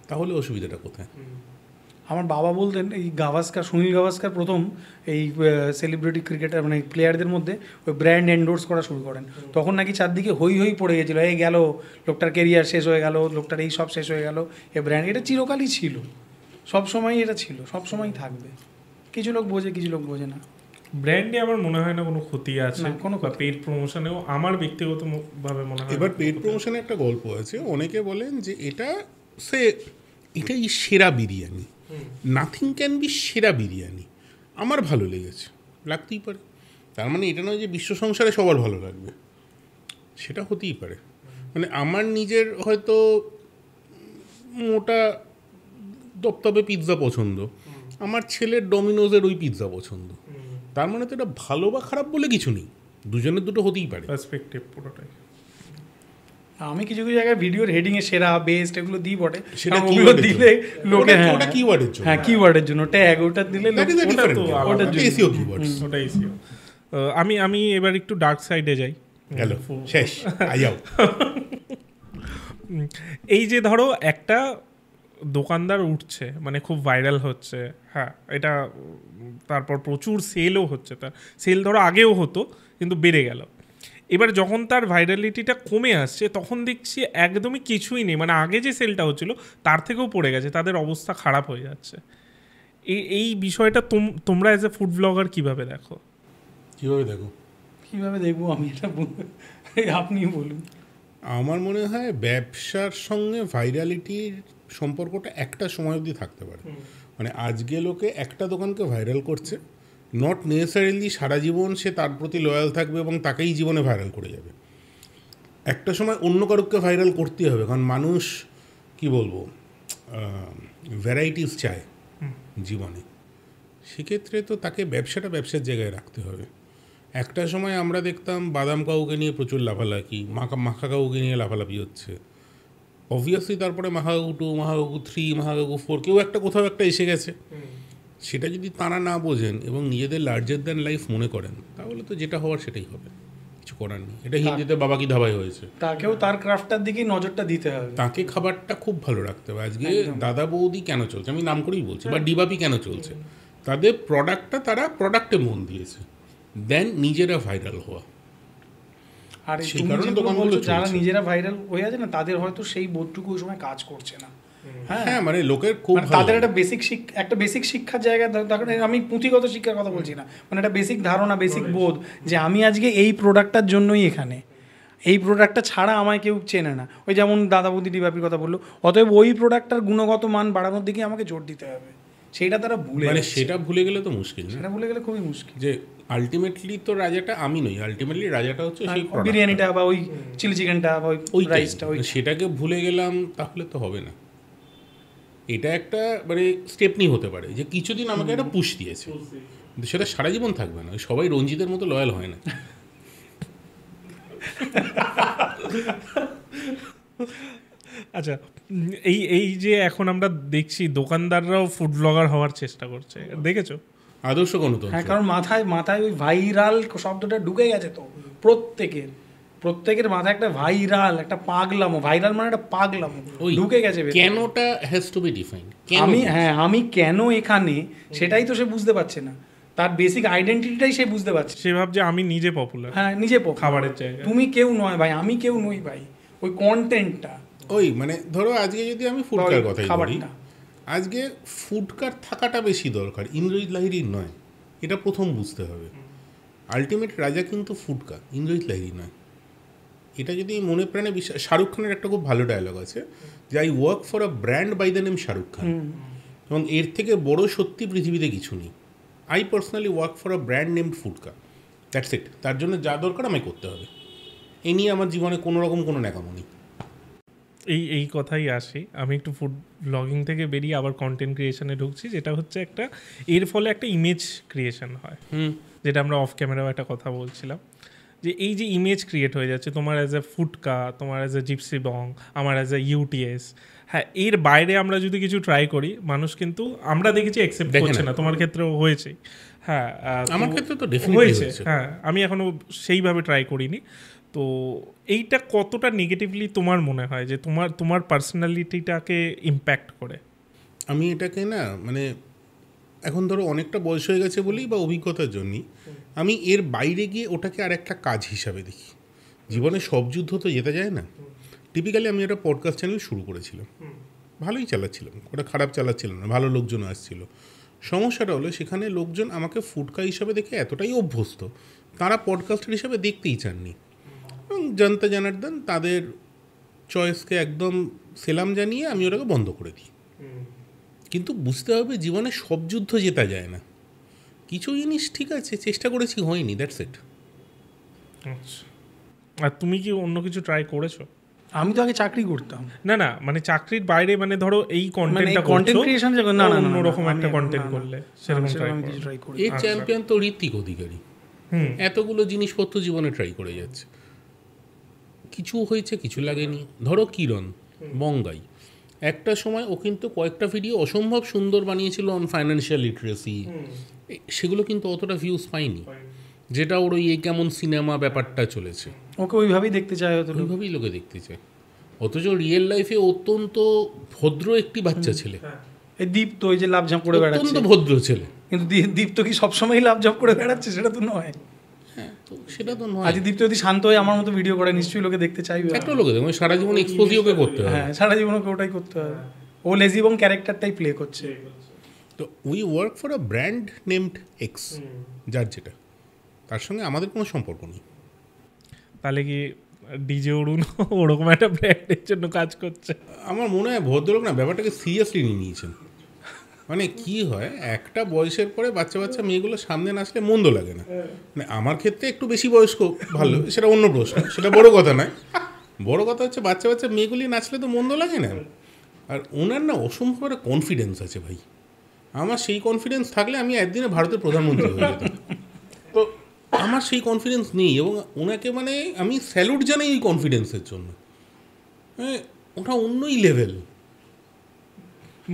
তাহলে অসুবিধাটা কোথায়? আমার বাবা বলতেন, এই সুনীল গাভাস্কার প্রথম এই সেলিব্রিটি ক্রিকেটার, মানে প্লেয়ারদের মধ্যে ওই ব্র্যান্ড এন্ডোর্স করা শুরু করেন, তখন নাকি চারদিকে হই হই পড়ে গেছিলো, এই গেল লোকটার কেরিয়ার শেষ হয়ে গেল, লোকটার এই সব শেষ হয়ে গেল। এই ব্র্যান্ড এটা চিরকালই ছিল, সবসময়ই এটা ছিল, সবসময়ই থাকবে। কিছু লোক বোঝে, কিছু লোক বোঝে না। ব্র্যান্ডে আমার মনে হয় না কোনো ক্ষতি আছে, কোনো পেড প্রমোশনেও আমার ব্যক্তিগতভাবে মনে হয়। এবার পেড প্রমোশনে একটা গল্প আছে, অনেকে বলেন যে এটাই সেরা বিরিয়ানি, নাথিং ক্যান বি সেরা বিরিয়ানি। আমার ভালো লেগেছে, লাগতেই পারে, তার মানে এটা নয় যে বিশ্ব সংসারে সবার ভালো লাগবে, সেটা হতেই পারে। মানে আমার নিজের হয়তো মোটা দপদপে পিৎজা পছন্দ, আমার ছেলের ডমিনোজের ওই পিৎজা পছন্দ, তার মানে তো এটা ভালো বা খারাপ বলে কিছু নেই, দুজনের দুটো হতেই পারে, পার্সপেক্টিভ পুরোটাই। আমি কিছু কিছু জায়গায় ভিডিওর হেডিং এ সেরা, বেস্ট এগুলো দিই বটে, সেটা ওগুলো দিলে লোকে ওটা কিওয়ার্ডের জন্য, হ্যাঁ কিওয়ার্ডের জন্য ট্যাগ ওটা দিলে ওটা এসইও কিওয়ার্ডস, ওটা এসইও। আমি এবার একটু ডার্ক সাইডে যাই। হ্যালো, শেষ আইয়াও। এই যে ধরো একটা দোকানদার উঠছে, মানে খুব ভাইরাল হচ্ছে, হ্যাঁ এটা, তারপর প্রচুর সেলও হচ্ছে, তার সেল ধরো আগেও হতো কিন্তু বেড়ে গেল, এবার যখন তার ভাইরালিটিটা কমে আসছে তখন দেখছি একদমই কিছুই নেই, মানে আগে যে সেলটা হচ্ছিল তার থেকেও পড়ে গেছে, তাদের অবস্থা খারাপ হয়ে যাচ্ছে। এই বিষয়টা তোমরা অ্যাজ এ ফুড ব্লগার কীভাবে দেখো? কীভাবে দেখবো আমি এটা, আপনি বলুন। আমার মনে হয় ব্যবসার সঙ্গে ভাইরালিটির সম্পর্কটা একটা সময় অবধি থাকতে পারে। মানে আজকে লোকে একটা দোকানকে ভাইরাল করছে, নট নেসেসারিলি সারা জীবন সে তার প্রতি লয়াল থাকবে এবং তাকেই জীবনে ভাইরাল করে যাবে। একটা সময় অন্য কারোকে ভাইরাল করতেই হবে, কারণ মানুষ কি বলবো ভ্যারাইটিস চায় জীবনে, সেক্ষেত্রে তো তাকে ব্যবসার জায়গায় রাখতে হবে। একটা সময় আমরা দেখতাম বাদাম কাউকে নিয়ে প্রচুর লাফালাফি, মাখা কাউকে নিয়ে লাফালাফি হচ্ছে, অবভিয়াসলি তারপরে মাহাকাকু 2, মাহাকাকু 3, মাহাকাকু 4 কেউ একটা কোথাও একটা এসে গেছে। সেটা যদি তারা না বোঝেন এবং নিজেদের লার্জার দ্যান লাইফ মনে করেন, তাহলে তো যেটা হওয়ার সেটাই হবে। কিছু করার নেই। এটা হিন্দিতে বাবা কি ধাবাই হয়েছে, তাকেও তার ক্রাফটটার দিকেই নজরটা দিতে হবে, তাকে খাবারটা খুব ভালো রাখতে হবে। আজকে দাদা বৌদি কেন চলছে, আমি নাম করেই বলছি, বা ডিবাপি কেন চলছে, তাদের প্রোডাক্টটা তারা প্রোডাক্টে মন দিয়েছে, দেন নিজেরা ভাইরাল হওয়া। আর সেই তুমি কারণে যেগুলো দোকানগুলো বলছো, যারা চলছে। নিজেরা ভাইরাল হয়ে আছে না, তাদের হয়তো সেই বোধটুকু ওই সময় কাজ করছে না। হ্যাঁ, মানে লোকের খুব মানে তাদের একটা বেসিক শিক্ষার জায়গা, আমি পুঁথিগত শিক্ষার কথা বলছি না, মানে একটা বেসিক ধারণা, বেসিক বোধ, যে আমি আজকে এই প্রোডাক্টটার জন্যই এখানে, এই প্রোডাক্টটা ছাড়া আমায় কেউ চেনে না। ওই যেমন দাদা বৌদি ডিবাপির কথা বললো, অতএব ওই প্রোডাক্টটার গুণগত মান বাড়ানোর দিকে আমাকে জোর দিতে হবে, সেইটা তারা ভুলে মানে যাচ্ছে। সেটা ভুলে গেলে তো মুশকিল, সেটা ভুলে গেলে খুবই মুশকিল। যে আলটিমেটলি তো রাজাটা আমি নই, আলটিমেটলি রাজাটা হচ্ছে সেই product। বিরিয়ানিটা বা ওই চিলি চিকেনটা বা ওই ওই রাইসটা, ওই সেটাকে ভুলে গেলাম, তাহলে তো হবে না। এটা একটা মানে স্টেপনি হতে পারে, যে কিছুদিন আমাকে একটা পুশ দিয়েছে, কিন্তু সেটা সারা জীবন থাকবে না। সবাই রঞ্জিতের মতো লয়াল হয় না। আচ্ছা, এই এই যে এখন আমরা দেখছি দোকানদাররাও ফুড ব্লগার হওয়ার চেষ্টা করছে, দেখেছো? আদর্শ গণতন্ত্র। হ্যাঁ, কারণ মাথায় ওই ভাইরাল শব্দটা ঢুকে গেছে তো প্রত্যেকের মাথায় একটা ভাইরাল, একটা পাগলামো, ভাইরাল মানে একটা পাগলামো ঢুকে গেছে। কেনটা হ্যাজ টু বি ডিফাইন্ড। আমি কেন এখানে, সেটাই তো সে বুঝতে পারছে না, তার বেসিক আইডেন্টিটিটাই সে বুঝতে পারছে। সে ভাবছে আমি নিজে পপুলার, হ্যাঁ, নিজে খাবারের জায়গায়। তুমি কেউ নয় ভাই, আমি কেউ নই ভাই, ওই কন্টেন্টটা। ওই মানে ধরো আজকে যদি আমি ফুডকার কথাই বলি, আজকে ফুডকার থাকাটা বেশি দরকার, ইন্দ্রজিৎ লাহিড়ির নয়, এটা প্রথম বুঝতে হবে। আলটিমেট রাজা কিন্তু ফুডকার, ইন্দ্রজিৎ লাহিড়ি নয়। এটা যদি মনে প্রাণে বিশ্বাস, শাহরুখ খানের একটা খুব ভালো ডায়লগ আছে, যে I work for a brand by the name Shahrukh Khan, এবং এর থেকে বড় সত্যি পৃথিবীতে কিছু নেই। I personally work for a brand named Fudka, that's it. তার জন্য যা দরকার আমায় করতে হবে, এ নিয়ে আমার জীবনে কোনো রকম কোনো ন্যাকামো নেই। এই কথাই আসি, আমি একটু ফুড ব্লগিং থেকে বেরিয়ে আবার কন্টেন্ট ক্রিয়েশনে ঢুকছি, যেটা হচ্ছে একটা এর ফলে একটা ইমেজ ক্রিয়েশন হয়, যেটা আমরা অফ ক্যামেরাও একটা কথা বলছিলাম, যে এই যে ইমেজ ক্রিয়েট হয়ে যাচ্ছে তোমার অ্যাজ এ ফুডকা, তোমার অ্যাজ এ জিপসি বং, আমার অ্যাজ এ ইউটিএস। হ্যাঁ, এর বাইরে আমরা যদি কিছু ট্রাই করি, মানুষ কিন্তু আমরা দেখেছি অ্যাকসেপ্ট করছে না, তোমার ক্ষেত্রেও হয়েছে। হ্যাঁ, আমার ক্ষেত্রে তো হয়েছে। হ্যাঁ, আমি এখনো সেইভাবে ট্রাই করিনি। তো এইটা কতটা নেগেটিভলি তোমার মনে হয়, যে তোমার পার্সোনালিটিটাকে ইম্প্যাক্ট করে? আমি এটাকে না, মানে এখন ধরো অনেকটা বয়স হয়ে গেছে বলেই বা অভিজ্ঞতার জন্যই আমি এর বাইরে গিয়ে ওটাকে আর একটা কাজ হিসাবে দেখি। জীবনে সব যুদ্ধ তো যেতে যায় না। টিপিক্যালি আমি একটা পডকাস্ট চ্যানেল শুরু করেছিলাম, ভালোই চালাচ্ছিলাম, ওটা খারাপ চালাচ্ছিলাম না, ভালো লোকজন আসছিল। সমস্যাটা হলো সেখানে লোকজন আমাকে ফুডকা হিসাবে দেখে এতটাই অভ্যস্ত, তারা পডকাস্টার হিসাবে দেখতেই চাননি, এবং জনতা জনার্দন তাদের চয়েসকে একদম সেলাম জানিয়ে আমি ওটাকে বন্ধ করে দিই। কিন্তু বুঝতে হবে জীবনে সব যুদ্ধ জেতা যায় না, কিছু জিনিস ঠিক আছে চেষ্টা করেছি, হয়নি, দ্যাটস ইট। আচ্ছা, আর তুমি কি অন্য কিছু ট্রাই করেছো? আমি তো আগে চাকরি করতাম। না, মানে চাকরির বাইরে, মানে ধরো এই কন্টেন্টটা কন্টেন্ট ক্রিয়েশন, না অন্যরকম একটা কন্টেন্ট করলে সেরকম ট্রাই করি। এর চ্যাম্পিয়ন তো ঋত্বিক অধিকারী, এতগুলো জিনিসপত্র জীবনে ট্রাই করে যাচ্ছে, কিছু হয়েছে কিছু লাগেনি। ধরো কিরণ বঙ্গাই, একটা সময় ও কিন্তু কয়েকটা ভিডিও অসম্ভব সুন্দর বানিয়েছিল অন ফাইন্যান্সিয়াল লিটারেসি, সেগুলো কিন্তু অতটা ভিউজ পায়নি, যেটা ওর ওই কেমন সিনেমা ব্যাপারটা চলেছে, ওকে ওইভাবেই দেখতে চায়, ওইভাবেই লোকে দেখতে চায়। অথচ রিয়েল লাইফে অত্যন্ত ভদ্র একটি বাচ্চা ছেলে, এই দীপ্ত, ওই যে লাভঝাপ করে বেড়াচ্ছে, অত্যন্ত ভদ্র ছেলে, কিন্তু দীপ্ত কি সবসময় লাভঝাপ করে বেড়াচ্ছে? সেটা তো নয়। হ্যাঁ, তো সেটা তো নয়। আজ দীপ্ত যদি শান্ত হয়ে আমার মতো ভিডিও করে, নিশ্চয়ই লোকে দেখতে চাইবে। একটা লোকে দেখো সারা জীবন এক্সপোজই ওকে করতে হবে। হ্যাঁ, সারা জীবন ওকে ওটাই করতে হবে, ও লেজি এবং ক্যারেক্টারটাই প্লে করছে। তো we work for a brand named x, যার যেটা, তার সঙ্গে আমাদের কোনো সম্পর্ক নেই। তাহলে কি ডিজে অরুণ ওরকম একটা ব্র্যান্ডের জন্য কাজ করছে? আমার মনে হয় ভদ্রলোক না ব্যাপারটাকে সিরিয়াসলি নিয়ে নিয়েছেন। মানে কি হয়, একটা বয়সের পরে বাচ্চা বাচ্চা মেয়েগুলো সামনে নাচলে মন্দ লাগে না, মানে আমার ক্ষেত্রে একটু বেশি বয়স্ক ভালো, সেটা অন্য প্রশ্ন, সেটা বড় কথা নয়। বড় কথা হচ্ছে বাচ্চা বাচ্চা মেয়েগুলি নাচলে তো মন্দ লাগে না। আর ওনার না অসম্ভব একটা কনফিডেন্স আছে ভাই, আমার সেই কনফিডেন্স থাকলে আমি একদিনে ভারতের প্রধানমন্ত্রী হয়ে যেতাম। তো আমার সেই কনফিডেন্স নেই, এবং ওনাকে মানে আমি স্যালুট জানাই এই কনফিডেন্সের জন্য। ওটা অন্যই লেভেল।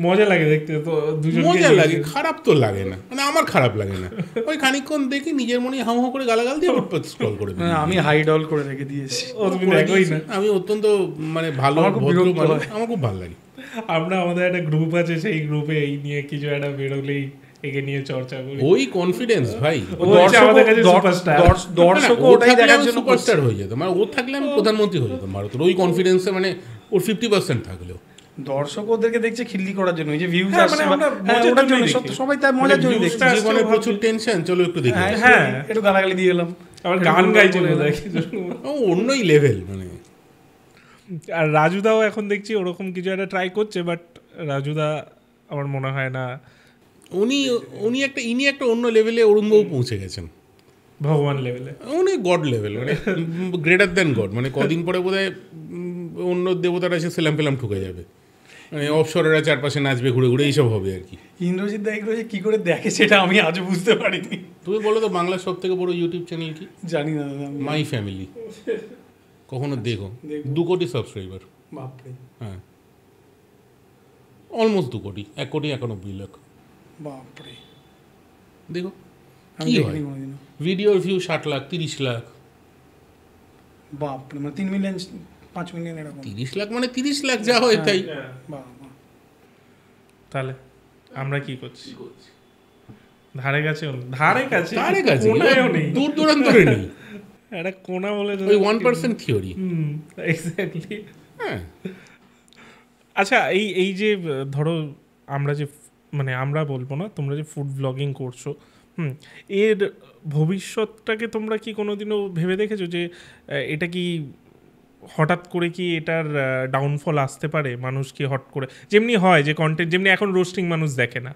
মজা লাগে দেখতে তো, দুজন মজা লাগে, খারাপ তো লাগে না, মানে আমার খারাপ লাগে না। ওই খানিকক্ষণ দেখি নিজের মনে হাউ হাউ করে গালাগাল দিয়ে আবার স্ক্রল করে দিই। আমি হাইড অল করে রেখে দিয়েছি। আমি অত্যন্ত মানে ভালো ভদ্র মানুষ, আমার খুব ভালো লাগে। আমরা আমাদের একটা গ্রুপ আছে, সেই গ্রুপে এই নিয়ে কিছু একটা বেরোলেই একে নিয়ে চর্চা করি। ওই কনফিডেন্স ভাই, আমাদের কাছে সুপারস্টার। দর্শক ওটাই দেখার জন্য সুপারস্টার হয়ে যেত, মানে ও থাকলে আমি প্রধানমন্ত্রী হয়ে যেতাম ভারতের। ওই কনফিডেন্সে মানে ওর 50% থাকলেও দর্শক ওদেরকে দেখছে খিল্লি করার জন্য, এই যে ভিউজ হ্যাঁ, আসছে, মানে আমরা মজার জন্য দেখি। সবাই তার মজার জন্য দেখছে। জীবনে প্রচুর টেনশন, চলো একটু দেখি, হ্যাঁ একটু গালাগালি দিয়ে গেলাম, আবার গান গাইছে বোধহয়। ও অন্যই লেভেল মানে। আর রাজুদাও এখন দেখছি ওরকম কিছু একটা ট্রাই করছে, বাট রাজুদা আমার মনে হয় না, ইনি একটা অন্য লেভেলে অরুণবাবু পৌঁছে গেছেন, ভগবান লেভেলে, উনি গড লেভেল, মানে গ্রেটার দ্যান গড। মানে কদিন পরে বোধহয় অন্য দেবতারা এসে সেলাম পেলাম ঠুকে যাবে, মানে অপসরেরা চারপাশে নাচবে ঘুরে ঘুরে, এইসব হবে আর কি। ইন্দ্রজিৎ দা এগুলো যে কি করে দেখে সেটা আমি আজও বুঝতে পারিনি। তুমি বলো তো বাংলার সব থেকে বড় ইউটিউব চ্যানেল কি? জানি না দাদা। মাই ফ্যামিলি, কখনো দেখো, 2 কোটি সাবস্ক্রাইবার। বাপরে, হ্যাঁ অলমোস্ট 2 কোটি, 1,91,00,000। বাপরে, দেখো আমি কি হয়, দেখিনি কোনোদিনও। ভিডিওর ভিউ 60 লাখ 30 লাখ। বাপরে, মানে 3 মিলিয়ন 5 মিলিয়ন এরকম। 30 লাখ মানে 30 লাখ যা হয় তাই। বাহ বাহ। তাহলে আমরা কি করছি? ধারে কাছে কোনায়ও নেই, দূর দূরান্তরে নেই, একটা কোনা বলে ওই 1% থিওরি। এক্স্যাক্টলি। হ্যাঁ আচ্ছা, এই যে ধরো আমরা যে মানে আমরা বলবো না, তোমরা যে ফুড ব্লগিং করছো, এর ভবিষ্যৎটাকে তোমরা কি কোনোদিনও ভেবে দেখেছো যে এটা কি হঠাৎ করে কি এটার ডাউনফল আসতে পারে? মানুষ কি হট করে, যেমনি হয় যে কন্টেন্ট, যেমনি এখন রোস্টিং মানুষ দেখে না,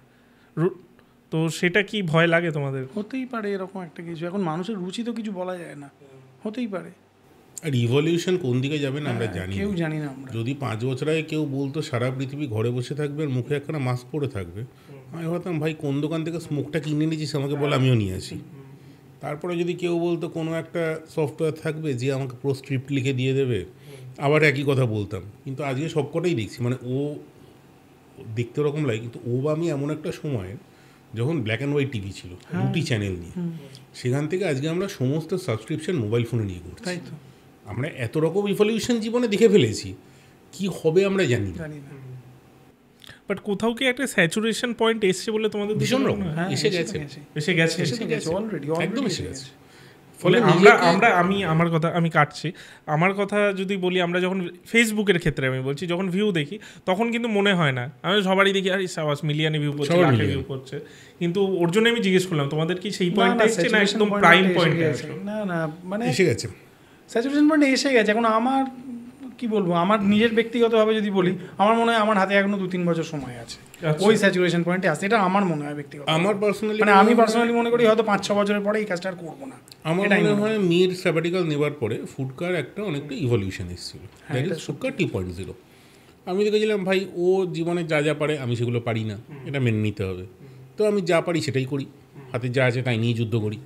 তো সেটা কি ভয় লাগে তোমাদের? হতেই পারে এরকম একটা কিছু, এখন মানুষের রুচি তো কিছু বলা যায় না, হতেই পারে। আর ইভলিউশন কোন দিকে যাবে না আমরা জানি, কেউ জানি না আমরা। যদি 5 বছর আগে কেউ বলতো সারা পৃথিবী ঘরে বসে থাকবে আর মুখে একখানা মাস্ক পরে থাকবে, আমি ভাবতাম ভাই কোন দোকান থেকে স্মোকটা কিনে নিয়েছিস আমাকে বলে, আমিও নিয়ে আসি। তারপরে যদি কেউ বলতো কোনো একটা সফটওয়্যার থাকবে যে আমাকে পুরো স্ক্রিপ্ট লিখে দিয়ে দেবে, আবার একই কথা বলতাম। কিন্তু আজকে সবকটাই দেখছি, মানে ও দেখতে ওরকম লাগে, কিন্তু ও বা আমি এমন একটা সময় যখন ব্ল্যাক অ্যান্ড হোয়াইট টিভি ছিল, 2টি চ্যানেল নিয়ে, সেখান থেকে আজকে আমরা সমস্ত সাবস্ক্রিপশন মোবাইল ফোনে নিয়ে করছি। তাই তো, আমরা এত রকম ইভলিউশন জীবনে দেখে ফেলেছি, কি হবে আমরা জানি না। বাট কোথাও কি একটা স্যাচুরেশন পয়েন্ট এসছে বলে তোমাদের ভীষণ রকম এসে গেছে অলরেডি একদম এসে গেছে। ফলে আমি কাটছি, আমার কথা যদি বলি, আমরা যখন ফেসবুকের ক্ষেত্রে আমি বলছি, যখন ভিউ দেখি তখন কিন্তু মনে হয় না, আমি সবারই দেখি আরে সাবাস মিলিয়নে ভিউ করছে, লাখে ভিউ করছে, কিন্তু ওর জন্য আমি জিজ্ঞেস করলাম তোমাদের কি সেই পয়েন্টটা এসেছে না একদম প্রাইম পয়েন্টে আছে? না মানে এসে গেছে, স্যাচুরেশন পয়েন্টে এসে গেছে। এখন আমার কি বলবো, আমার নিজের ব্যক্তিগতভাবে যদি বলি, আমার মনে হয় আমার হাতে এখনো 2-3 বছর সময় আছে ওই স্যাচুরেশন পয়েন্টে আসতে। এটা আমার মনে হয় ব্যক্তিগত, আমার পার্সোনালি, মানে আমি পার্সোনালি মনে করি হয়তো 5-6 বছরের পরে এই কাজটা আর করবো না। আমার মনে হয় মির স্যাবাটিক্যাল নেবার পরে ফুডকার একটা অনেকটা ইভলিউশন এসেছিল, দ্যাট ইজ ফুডকার 2.0। আমি দেখেছিলাম ভাই ও জীবনে যা যা পারে আমি সেগুলো পারি না, এটা মেনে নিতে হবে, তো আমি যা পারি সেটাই করি, হাতে যা আছে তাই নিয়ে যুদ্ধ করি।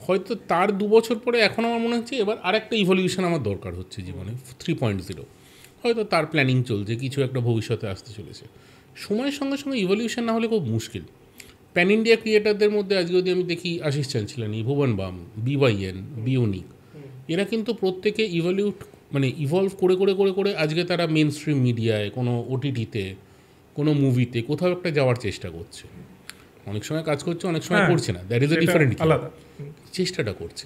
হয়তো তার 2 বছর পরে এখন আমার মনে হচ্ছে এবার আরেকটা ইভলিউশন আমার দরকার হচ্ছে জীবনে, 3.0। হয়তো তার প্ল্যানিং চলছে, কিছু একটা ভবিষ্যতে আসতে চলেছে। সময়ের সঙ্গে সঙ্গে ইভলিউশন না হলে খুব মুশকিল। প্যান ইন্ডিয়া ক্রিয়েটারদের মধ্যে আজকে যদি আমি দেখি, আশিস চাঞ্চিলানি, ভুবন বাম, BYN, বিউনিক, এরা কিন্তু প্রত্যেকে ইভলভ করে করে করে করে আজকে তারা মেন স্ট্রিম মিডিয়ায়, কোনো OTTতে, কোনো মুভিতে কোথাও একটা যাওয়ার চেষ্টা করছে। অনেক সময় কাজ করছে, অনেক সময় করছে না, দ্যাট ইজ এ ডিফারেন্ট, আলাদা চেষ্টাটা করছে।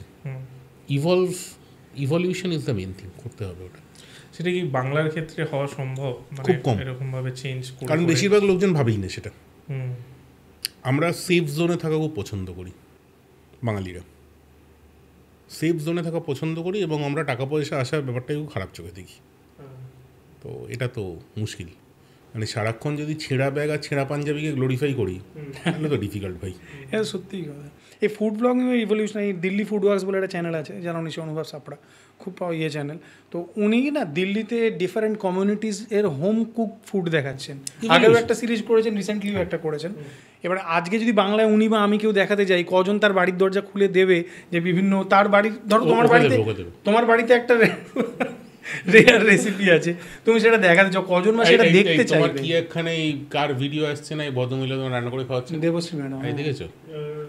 Evolution is the main thing, করতে হবে ওটা। সেটা কি বাংলার ক্ষেত্রে হওয়া সম্ভব? খুব কম এরকম ভাবে চেঞ্জ, কারণ বেশিরভাগ লোকজন ভাবেই না সেটা। আমরা সেফ জোনে থাকা খুব পছন্দ করি, বাঙালিরা সেফ জোনে থাকা পছন্দ করি, এবং আমরা টাকা পয়সা আসার ব্যাপারটাই খুব খারাপ চোখে দেখি। তো এটা তো মুশকিল, মানে সারাক্ষণ যদি ছেঁড়া ব্যাগ আর ছেঁড়া পাঞ্জাবিকে গ্লোরিফাই করি তাহলে তো ডিফিকাল্ট ভাই। এটা সত্যিই কথা। এই ফুড ব্লগিং ইভলিউশন, এই দিল্লি ফুড ওয়ার্কস বলে একটা চ্যানেল আছে, যারা নিশ্চয় অনুভব সাপড়া, খুব চ্যানেল। তো উনি না দিল্লিতে ডিফারেন্ট কমিউনিটিস এর হোম কুক ফুড দেখাচ্ছেন। আগেও একটা সিরিজ করেছেন, রিসেন্টলিও একটা করেছেন। এবার আজকে যদি বাংলায় উনি বা আমি কেউ দেখাতে যাই, কজন তার বাড়ির দরজা খুলে দেবে যে বিভিন্ন তার বাড়ির, ধরো তোমার বাড়িতে একটা রেয়ার রেসিপি আছে, তুমি সেটা দেখাতে চাও, কজন মাস সেটা দেখতে চাইবে। তোমার কি একখানে এই কার ভিডিও আসছে না, এই ভদ্রমহিলা তোমার রান্না করে খাওয়াচ্ছে, দেবশ্রী ম্যাডাম, এই দেখেছো?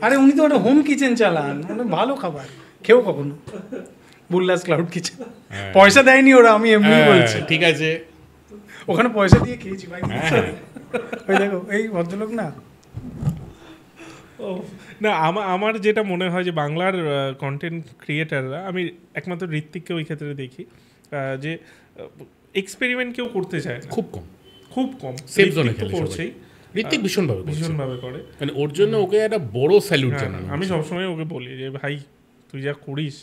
আরে উনি তো একটা হোম কিচেন চালান, মানে ভালো খাবার খেও কখনো, বুল্লাস ক্লাউড কিচেন। পয়সা দেয়নি ওরা, আমি এমনি বলছি। ঠিক আছে, ওখানে পয়সা দিয়ে খেয়েছি ভাই। ওই দেখো এই ভদ্রলোক না। ও না, আমার যেটা মনে হয় যে বাংলার কন্টেন্ট ক্রিয়েটাররা, আমি একমাত্র ঋত্বিককে ওই ক্ষেত্রে দেখি যে এক্সপেরিমেন্ট কেউ করতে চায় না, খুব কম, খুব কম। সেফ জোনে খেলে করছেই, ঋত্বিক ভীষণভাবে করে, মানে ওর জন্য ওকে একটা বড় স্যালুট জানানো। আমি সবসময় ওকে বলি যে ভাই তুই যা করিস,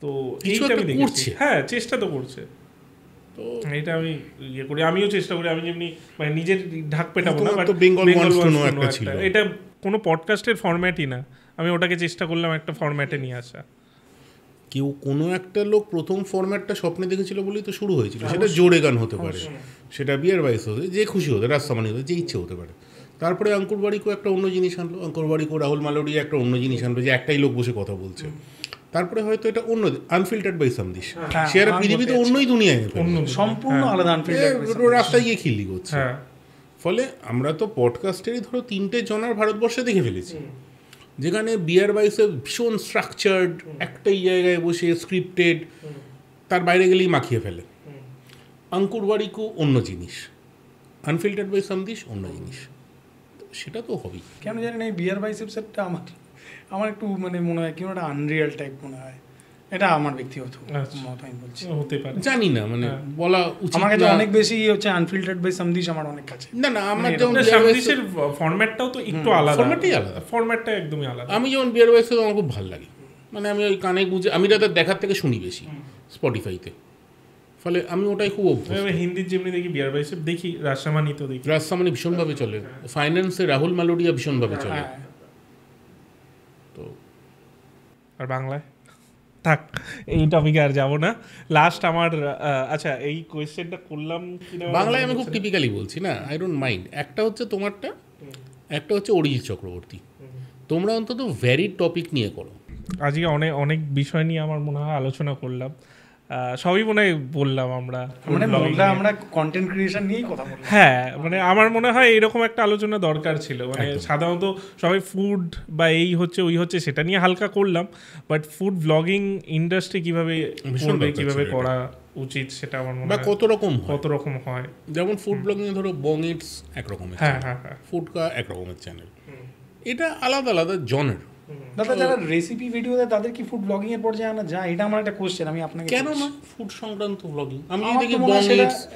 তো কিছু এইটা একটা আমি করছে। হ্যাঁ, চেষ্টা তো করছে, তো এটা আমি ইয়ে করি, আমিও চেষ্টা করি। আমি যেমনি মানে নিজের ঢাক পেটাবো না, বাট বেঙ্গল ওয়ান্স একটা ছিল, এটা কোনো পডকাস্টের ফরম্যাটই না, আমি ওটাকে চেষ্টা করলাম একটা ফরম্যাটে নিয়ে আসা। কেউ কোনো একটা লোক প্রথম ফরম্যাটটা স্বপ্নে দেখেছিল বলেই তো শুরু হয়েছিল। সেটা জোরে গান হতে পারে, সেটা বিয়ার বাইস হতে, যে খুশি হতে, রাস্তামানি হতে, যে ইচ্ছে হতে পারে। তারপরে অঙ্কুর বারিকও একটা অন্য জিনিস আনলো, অঙ্কুর বারিকও রাহুল মালোডিয়া একটা অন্য জিনিস আনলো, যে একটাই লোক বসে কথা বলছে। তারপরে হয়তো এটা অন্য আনফিল্টার্ড বাই সামদিস, সে আর পৃথিবীতে অন্যই দুনিয়ায়, সম্পূর্ণ আলাদা আনফিল্টার্ড, রাস্তায় গিয়ে খিল্লি করছে। ফলে আমরা তো পডকাস্টেরই ধরো 3টে জনার ভারতবর্ষে দেখে ফেলেছি, যেখানে বিয়ার বাইসে ভীষণ স্ট্রাকচার্ড, একটাই জায়গায় বসে স্ক্রিপ্টেড, তার বাইরে গেলেই মাখিয়ে ফেলে। অঙ্কুর বারিকও অন্য জিনিস, আনফিল্টার্ড বাই সামদিস অন্য জিনিস, সেটা তো হবেই। কেন জানি না এই বিয়ার বাইসেপসটা আমার একটু মানে মনে হয় কেউ একটা আনরিয়াল টাইপ মনে হয়, এটা আমার ব্যক্তিগত মত, আমি বলছি, হতে পারে, জানি না, মানে বলা উচিত। আমার কাছে অনেক বেশি হচ্ছে আনফিল্টার্ড বাই সামদিস আমার অনেক কাছে। না না, আমার যেমন সামদিসের ফরম্যাটটাও তো একটু আলাদা, ফরম্যাটটা একদমই আলাদা। আমি যেমন বিয়ার বাইসে আমার খুব ভালো লাগে, মানে আমি ওই কানে গুঁজে, আমি তাদের দেখার থেকে শুনি বেশি স্পটিফাইতে, ফলে আমি ওটাই খুব অভ্যস্ত। হিন্দির যেমনি দেখি বিয়ার বাইসে, দেখি রাসামানি তো দেখি, রাসামানি ভীষণভাবে চলে, ফাইন্যান্সে রাহুল মালোডিয়া ভীষণভাবে চলে। তো আর বাংলায় থাক, এই টপিকে আর যাবো না। লাস্ট আমার আচ্ছা এই কোয়েশ্চেনটা করলাম কিনা বাংলায় আমি খুব টিপিক্যালি বলছি না, আই ডোন্ট মাইন্ড। একটা হচ্ছে তোমারটা, একটা হচ্ছে অরিজিৎ চক্রবর্তী। তোমরা অন্তত ভ্যারিড টপিক নিয়ে করো। আজকে অনেক বিষয় নিয়ে আমার মনে হয় আলোচনা করলাম, সবই মনে হয় বললাম আমরা, মানে আমরা কন্টেন্ট ক্রিয়েশন নিয়েই কথা বললাম। হ্যাঁ, মানে আমার মনে হয় এরকম একটা আলোচনা দরকার ছিল। মানে সাধারণত সবাই ফুড বা এই হচ্ছে ওই হচ্ছে সেটা নিয়ে হালকা করলাম, বাট ফুড ব্লগিং ইন্ডাস্ট্রি কিভাবে করবে, কিভাবে করা উচিত, সেটা আমার মনে হয় কত রকম হয়। যেমন ফুড ব্লগিং এ ধরো বং ইটস একরকমের, হ্যাঁ, ফুডকা একরকমের চ্যানেল, এটা আলাদা আলাদা জনের। দাদা যারা রেসিপি ভিডিও দেয় তাদের কি ফুড ব্লগিং এর পর্যায়ে আনা যায়? এটা আমার একটা কোশ্চেন, আমি আপনাকে কেন না ফুড সংক্রান্ত ব্লগিং আমি দেখি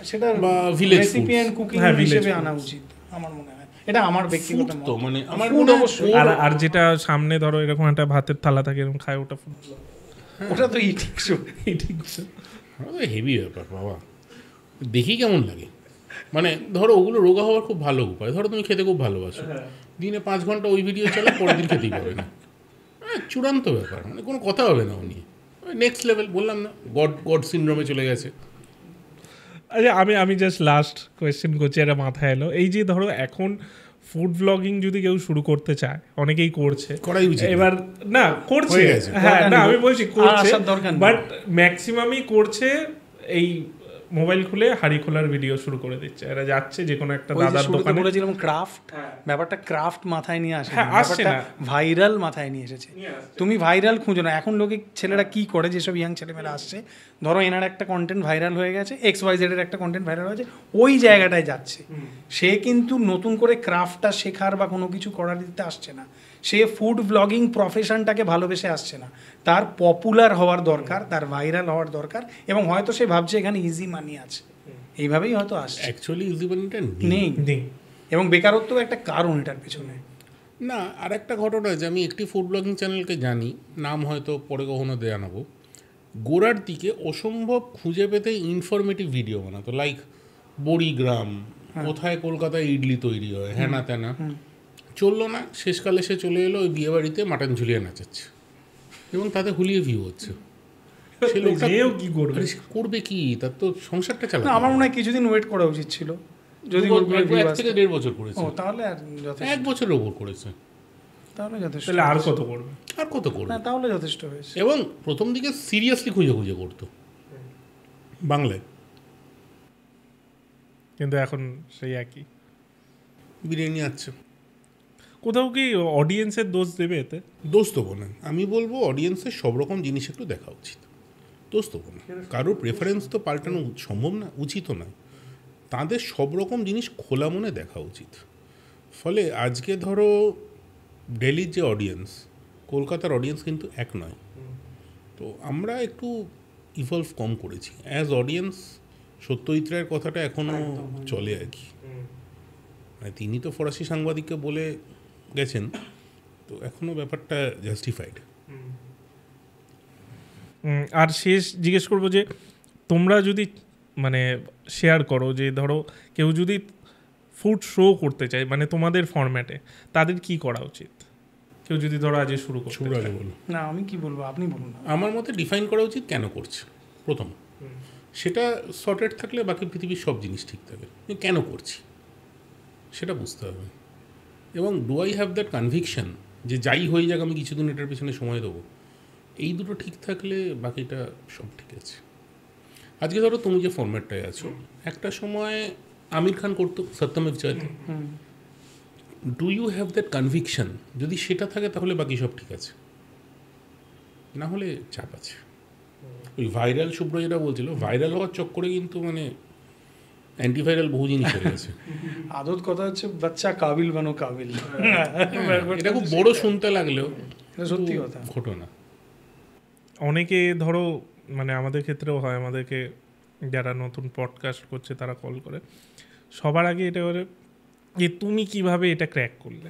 সেটা বা ভিলেজ রেসিপি এন্ড কুকিং হিসেবে আনা উচিত আমার মনে হয়। এটা আমার ব্যক্তিগত মত, মানে আমার ফুড অবশ্যই। আর যেটা সামনে ধরো এরকম একটা ভাতের থালা থাকে এরকম খায়, ওটা ফুড ব্লগ, ওটা তো ইটিং শো। হেভি ব্যাপার বাবা, দেখি কেমন লাগে। মানে ধরো ওগুলো রোগা হওয়ার খুব ভালো উপায়। ধরো তুমি খেতে খুব ভালোবাসো, দিনে 5 ঘন্টা ওই ভিডিও চালা, পরের দিন খেতেই পাবে না, চূড়ান্ত ব্যাপার, মানে কোনো কথা হবে না। উনি নেক্সট লেভেল, বললাম না, গড সিনড্রোমে চলে গেছে। আচ্ছা আমি জাস্ট লাস্ট কোয়েশ্চেন করছি, এটা মাথায় এলো। এই যে ধরো এখন ফুড ব্লগিং যদি কেউ শুরু করতে চায়, অনেকেই করছে, এবার না করছে, হ্যাঁ না আমি বলছি করছে, বাট ম্যাক্সিমামই করছে এই মোবাইল খুলে হাড়ি খোলার ভিডিও শুরু করে দিচ্ছে। এরা যাচ্ছে যে কোনো একটা দাদার দোকানে, বলেছিলাম ক্রাফট, ব্যাপারটা ক্রাফট মাথায় নিয়ে আসে, ব্যাপারটা ভাইরাল মাথায় নিয়ে এসেছে। তুমি ভাইরাল খুঁজো না। এখন লোকে ছেলেরা কি করে, যেসব ইয়াং ছেলেমেয়েরা আসছে, ধরো এনার একটা কন্টেন্ট ভাইরাল হয়ে গেছে, XYZ এর একটা কন্টেন্ট ভাইরাল হয়েছে, ওই জায়গাটায় যাচ্ছে। সে কিন্তু নতুন করে ক্রাফটটা শেখার বা কোনো কিছু করার দিতে আসছে না। সে ফুড ব্লগিং প্রফেশনটাকে ভালোবেসে আসছে না, তার পপুলার হওয়ার দরকার, তার ভাইরাল হওয়ার দরকার, এবং হয়তো সে ভাবছে এখানে ইজি মানি আছে, এইভাবেই হয়তো আসছে। অ্যাকচুয়ালি ইজি মানিটা নেই, এবং বেকারত্ব একটা কারণ এটার পেছনে। না, আর একটা ঘটনা যে আমি একটি ফুড ব্লগিং চ্যানেলকে জানি, নাম হয়তো পরে কখনো জানাবো, গোড়ার দিকে অসম্ভব খুঁজে পেতে ইনফরমেটিভ ভিডিও বানাতো, লাইক বড়িগ্রাম, কোথায় কলকাতায় ইডলি তৈরি হয়, হ্যানা ত্যানা, চললো না, শেষকালে সে চলে এলো ওই বিয়েবাড়িতে মাটন ঝুলিয়ে নাচাচ্ছে, এবং তাতে হুলিয়ে ভিউ হচ্ছে। সে লোকটা কি করবে কি, তার তো সংসারটা চালাবে। আমার মনে হয় কিছুদিন ওয়েট করা উচিত ছিল, যদি 1 থেকে 1.5 বছর করেছে, তাহলে আর 1 বছরের ওপর করেছে, তাহলে যথেষ্ট। আর কত করবে, আর কত করবে, তাহলে যথেষ্ট হয়েছে। এবং প্রথম দিকে সিরিয়াসলি খুঁজে খুঁজে করতো, বাংলায়, কিন্তু এখন সেই একই বিরিয়ানি আছে। কোথাও কি অডিয়েন্সের দোষ দেবে এতে? দোষ দেবো না, আমি বলবো অডিয়েন্সের সব রকম জিনিস একটু দেখা উচিত, দোষ দেবো না। কারোর প্রেফারেন্স তো পাল্টানো সম্ভব না, উচিতও নয়। তাদের সব রকম জিনিস খোলা মনে দেখা উচিত। ফলে আজকে ধরো দিল্লির যে অডিয়েন্স, কলকাতার অডিয়েন্স কিন্তু এক নয়। তো আমরা একটু ইভলভ কম করেছি অ্যাজ অডিয়েন্স। সত্যজিৎ রায়ের কথাটা এখনও চলে আর কি, মানে তিনি তো ফরাসি সাংবাদিককে বলে গেছেন, তো এখনও ব্যাপারটা জাস্টিফাইড। আর শেষ জিজ্ঞেস করবো যে তোমরা যদি মানে শেয়ার করো যে ধরো কেউ যদি ফুড শো করতে চায় মানে তোমাদের ফরম্যাটে, তাদের কি করা উচিত? কেউ যদি ধরো আজ শুরু করতে চায়। বলো না আমি কি বলবো, আপনি বলুন। আমার মতে ডিফাইন করা উচিত কেন করছে প্রথম, সেটা সর্টেড থাকলে বাকি পৃথিবীর সব জিনিস ঠিক থাকে। কেন করছি সেটা বুঝতে হবে, এবং do I have that conviction যে যাই হয়ে যাক আমি কিছুদিন এটার পেছনে সময় দেবো। এই দুটো ঠিক থাকলে বাকিটা সব ঠিক আছে। আজকে ধরো তুমি যে ফরম্যাটটায় আছো, একটা সময় আমির খান করতো Satyamev Jayate, do you have that conviction? যদি সেটা থাকে তাহলে বাকি সব ঠিক আছে, না হলে চাপ আছে। ওই ভাইরাল শুভ্র যেটা বলছিল, ভাইরাল হওয়ার চক্করে কিন্তু মানে অ্যান্টিভাইরাল বহু জিনিস হয়ে গেছে। আদত কথা হচ্ছে বাচ্চা কাবিল বানো কাবিল, এটা খুব বড় শুনতে লাগলেও সত্যি কথা, ঘটনা। অনেকে ধরো মানে আমাদের ক্ষেত্রেও হয়, আমাদেরকে যারা নতুন পডকাস্ট করছে তারা কল করে, সবার আগে এটা বলে যে তুমি কিভাবে এটা ক্র্যাক করলে।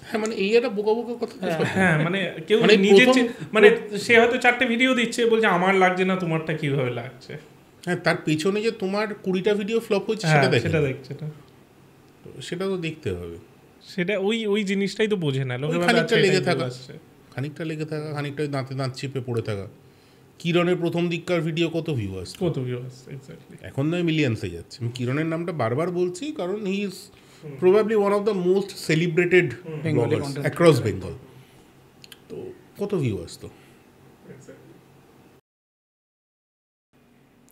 হ্যাঁ, মানে এই একটা বোকা বোকা কথা। হ্যাঁ, মানে কেউ নিজের মানে সে হয়তো 4টে ভিডিও দিচ্ছে, বলছে আমার লাগছে না, তোমারটা কিভাবে লাগছে। হ্যাঁ, তার পেছনে যে তোমার 20টা ভিডিও ফ্লপ হয়েছে সেটা দেখে, সেটা দেখছে না, সেটা তো দেখতে হবে। সেটা ওই জিনিসটাই তো বোঝে না লোকে। খানিকটা লেগে থাকা, খানিকটা দাঁতে দাঁত চিপে পড়ে থাকা। কিরণের প্রথম দিককার ভিডিও কত ভিউ আসছে, এখন নয় মিলিয়ন্সে যাচ্ছে। আমি কিরণের নামটা বারবার বলছি কারণ he is probably one of the most celebrated Bloggers across Bengal. তো কত ভিউ আসতো।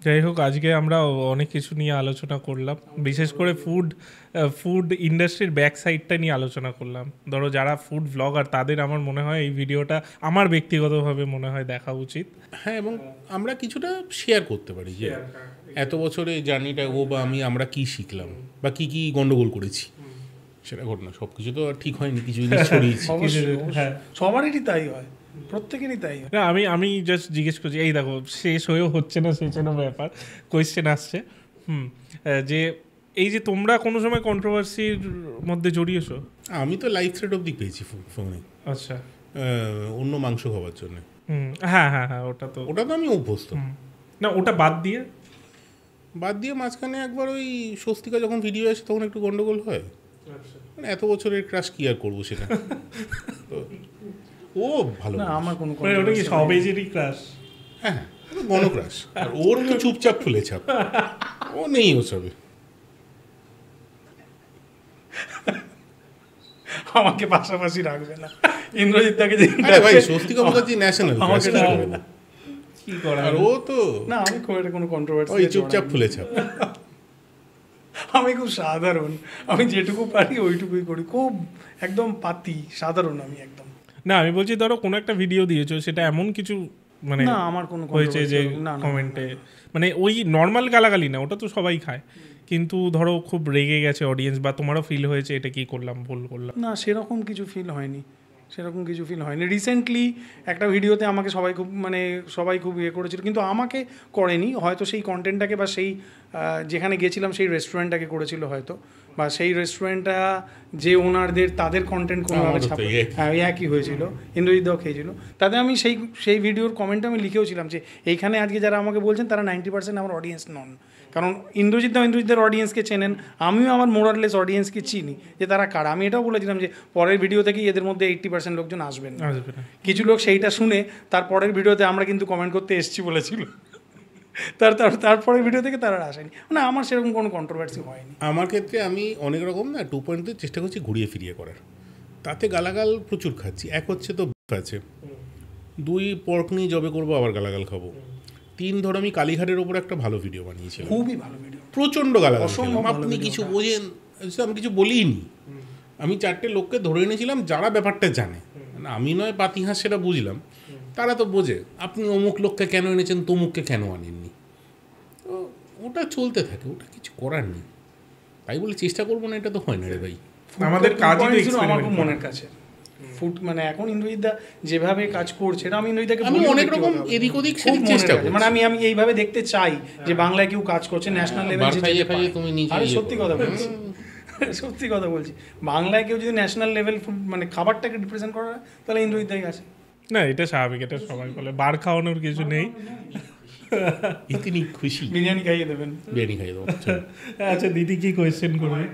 যাই হোক, আজকে আমরা অনেক কিছু নিয়ে আলোচনা করলাম, বিশেষ করে ফুড ইন্ডাস্ট্রির ব্যাক সাইডটা নিয়ে আলোচনা করলাম। ধরো যারা ফুড ব্লগার তাদের আমার মনে হয় এই ভিডিওটা আমার ব্যক্তিগতভাবে মনে হয় দেখা উচিত। হ্যাঁ, এবং আমরা কিছুটা শেয়ার করতে পারি যে এত বছরে জার্নিটা বা আমরা কি শিখলাম বা কি কি গন্ডগোল করেছি, সেটা ঘটনা। সব কিছু তো ঠিক হয়নি, কিছু জিনিস ছড়িয়েছি। সবারই তাই হয়, প্রত্যেকেরই তাই হয়। না, আমি জাস্ট জিজ্ঞেস করছি, এই দেখো শেষ হয়েও হচ্ছে না সেই জন্য ব্যাপার, কোয়েশ্চেন আসছে যে এই যে তোমরা কোনো সময় কন্ট্রোভার্সির মধ্যে জড়িয়েছো? আমি তো লাইফ থ্রেট অবধি পেয়েছি ফোনে। আচ্ছা, অন্য মাংস খাওয়ার জন্য। হ্যাঁ, ওটা তো আমি অভ্যস্ত। না, ওটা বাদ দিয়ে মাঝখানে একবার ওই স্বস্তিকা যখন ভিডিও আসে তখন একটু গন্ডগোল হয়। মানে এত বছরের ক্রাশ কি আর করবো সেটা। ও ভালো না, আমার কোনো ওটা কি সব এজেরই ক্রাশ? হ্যাঁ, গণক্রাশ। আর ওর তো চুপচাপ ফুলে ছাপ, ও নেই ওসবে। আমাকে পাশাপাশি রাখবে না ইন্দ্রজিৎ তাকে। ভাই স্বস্তিকা মুখার্জি ন্যাশনাল, কি করা। আর ও তো না, আমি খুব একটা কোনো কন্ট্রোভার্সি, ওই চুপচাপ ফুলে ছাপ। আমি খুব সাধারণ, আমি যেটুকু পারি ওইটুকুই করি, খুব একদম পাতি সাধারণ আমি একদম। না, আমি বলছি ধরো কোনো একটা ভিডিও দিয়েছো, সেটা এমন কিছু মানে না আমার কোনো হয়েছে যে কমেন্টে মানে ওই নর্মাল গালাগালি না, ওটা তো সবাই খায়, কিন্তু ধরো খুব রেগে গেছে অডিয়েন্স বা তোমারও ফিল হয়েছে এটা কি করলাম, ভুল করলাম? না, সেরকম কিছু ফিল হয়নি। রিসেন্টলি একটা ভিডিওতে আমাকে সবাই খুব ইয়ে করেছিল, কিন্তু আমাকে করেনি, হয়তো সেই কন্টেন্টটাকে বা সেই যেখানে গেছিলাম সেই রেস্টুরেন্টটাকে করেছিল হয়তো, বা সেই রেস্টুরেন্টটা যে ওনারদের তাদের কন্টেন্ট কোনোভাবে একই হয়েছিল, ইন্দ্রজিৎ দাও খেয়েছিল। তাতে আমি সেই ভিডিওর কমেন্টে আমি লিখেওছিলাম যে এইখানে আজকে যারা আমাকে বলছেন তারা 90% আমার অডিয়েন্স নন, কারণ ইন্দ্রজিৎদের অডিয়েন্সকে চেনেন, আমিও আমার মোরারলেস অডিয়েন্সকে চিনি যে তারা কারা। আমি এটাও বলেছিলাম যে পরের ভিডিও থেকেই এদের মধ্যে 80% লোকজন আসবেন না। কিছু লোক সেইটা শুনে তার পরের ভিডিওতে আমরা কিন্তু কমেন্ট করতে এসেছি বলেছিল, তারপরের ভিডিও থেকে তারা আসেনি। মানে আমার সেরকম কোনো কন্ট্রোভার্সি হয়নি। আমার ক্ষেত্রে আমি অনেক রকম 2 পয়েন্টে চেষ্টা করছি ঘুরিয়ে ফিরিয়ে করার, তাতে গালাগাল প্রচুর খাচ্ছি। এক হচ্ছে তো আছে, 2 পর্ক নিয়ে জবে করবো আবার গালাগাল খাবো, ধরো আমি কালীঘাটের ওপর একটা ভালো ভিডিও বানিয়েছিলাম, খুবই ভালো ভিডিও, প্রচণ্ড গালাগালি অসম্ভব খেলাম, ভালো আপনি video কিছু ওটা। বোঝেন, আমি কিছু বলিনি। আমি 4টে লোককে ধরে এনেছিলাম যারা ব্যাপারটা জানে, মানে আমি নয় পাতিহাস সেটা বুঝলাম, তারা তো বোঝে আপনি অমুক লোককে কেন এনেছেন তমুককে কেন আনেননি। তো ওটা চলতে থাকে, ওটা কিছু করার নেই। তাই বলে চেষ্টা করবো না, এটা তো হয় না রে ভাই। আমাদের কাজই তো 2.0 আমার experiment খুব করা। মনের কাছে ফুড, মানে এখন ইন্দ্রজিৎ দা যেভাবে কাজ করছে এটা আমি ইন্দ্রজিৎদাকে আমি বলি অনেক রকম এদিক ওদিক সেদিক চেষ্টা করছি। মানে আমি এইভাবে দেখতে চাই যে বাংলায় কেউ কাজ করছে ন্যাশনাল লেভেল বার খাইয়ে খাইয়ে তুমি নিজে আরে ইয়ে সত্যি করো। কথা বলছি, সত্যি কথা বলছি, বাংলায় কেউ যদি ন্যাশনাল লেভেল ফুড মানে খাবারটাকে রিপ্রেজেন্ট করা হয়, তাহলে ইন্দ্রজিৎ দাই আছে। না এটা স্বাভাবিক, এটা সবাই বলে, বার খাওয়ানোর কিছু নেই। তিনি খুশি, বিরিয়ানি খাইয়ে দেবেন। বিরিয়ানি খাইয়ে দেবো। আচ্ছা দিদি কি কোয়েশ্চেন করবে?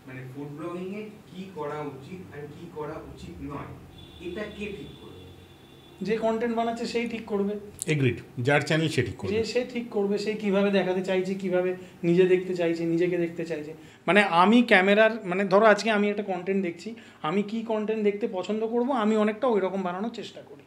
মানে ফুড ব্লগিং এ কি করা উচিত আর কি করা উচিত নয়, এটা কে ঠিক করবে? যে কন্টেন্ট বানাচ্ছে সেই ঠিক করবে, এগ্রিড, যার চ্যানেল সে ঠিক করবে। যে সে ঠিক করবে, সে কিভাবে দেখাতে চাইছে, কিভাবে নিজে দেখতে চাইছে, নিজেকে দেখতে চাইছে। মানে আমি ক্যামেরার, মানে ধরো আজকে আমি একটা কন্টেন্ট দেখছি, আমি কি কন্টেন্ট দেখতে পছন্দ করব, আমি অনেকটা ওই রকম বানানোর চেষ্টা করি,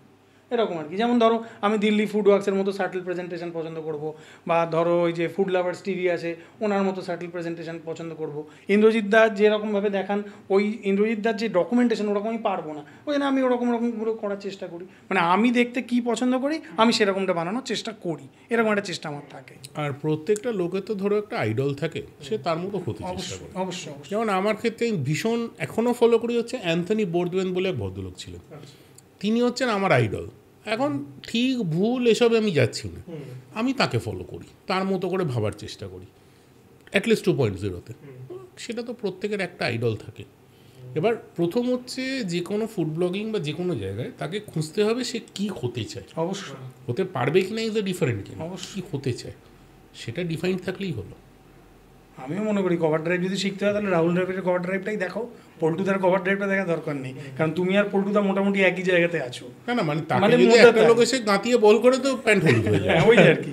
এরকম আর কি। যেমন ধরো আমি দিল্লি ফুড ওয়ার্কসের মতো সার্টেল প্রেজেন্টেশন পছন্দ করব, বা ধরো ওই যে ফুড লাভার্স টিভি আছে ওনার মতো সার্টেল প্রেজেন্টেশন পছন্দ করব। ইন্দ্রজিৎ দার যেরকমভাবে দেখান, ওই ইন্দ্রজিৎ দার যে ডকুমেন্টেশন ওরকম আমি পারবো না, ওই জন্য আমি ওরকমগুলো করার চেষ্টা করি। মানে আমি দেখতে কি পছন্দ করি আমি সেরকমটা বানানোর চেষ্টা করি, এরকম একটা চেষ্টা আমার থাকে। আর প্রত্যেকটা লোকের তো ধরো একটা আইডল থাকে, সে তার মতো হতে চেষ্টা অবশ্যই করে। অবশ্যই অবশ্যই। যেমন আমার ক্ষেত্রে আমি ভীষণ এখনও ফলো করি হচ্ছে অ্যান্থনি বোর্ডওয়েন বলে এক ভদ্রলোক ছিলেন, তিনি হচ্ছেন আমার আইডল। এখন ঠিক ভুল এসবে আমি যাচ্ছি না, আমি তাকে ফলো করি, তার মতো করে ভাবার চেষ্টা করি, অ্যাটলিস্ট 2.0-তে। সেটা তো প্রত্যেকের একটা আইডল থাকে। এবার প্রথম হচ্ছে যে কোনো ফুড ব্লগিং বা যে কোনো জায়গায় তাকে খুঁজতে হবে সে কী হতে চায়, অবশ্যই হতে পারবে কি না ইজ এ ডিফারেন্ট কিনা, অবশ্যই। কী হতে চায় সেটা ডিফাইন্ড থাকলেই হলো। আমিও মনে করি কভার ড্রাইভ যদি শিখতে হয় তাহলে রাহুল ড্রাইভের কভার ড্রাইভটাই দেখো, পল্টুদার কভার ড্রাইভটা দেখা দরকার নেই, কারণ তুমি আর পল্টুদা মোটামুটি একই জায়গাতে আছো। না না, মানে তাকে মানে যদি মুদ্রা একটা তাই। লোক এসে গাঁতিয়ে বল করে তো প্যান্ট হলুদ হয়ে যায়। হ্যাঁ ওই আর কি।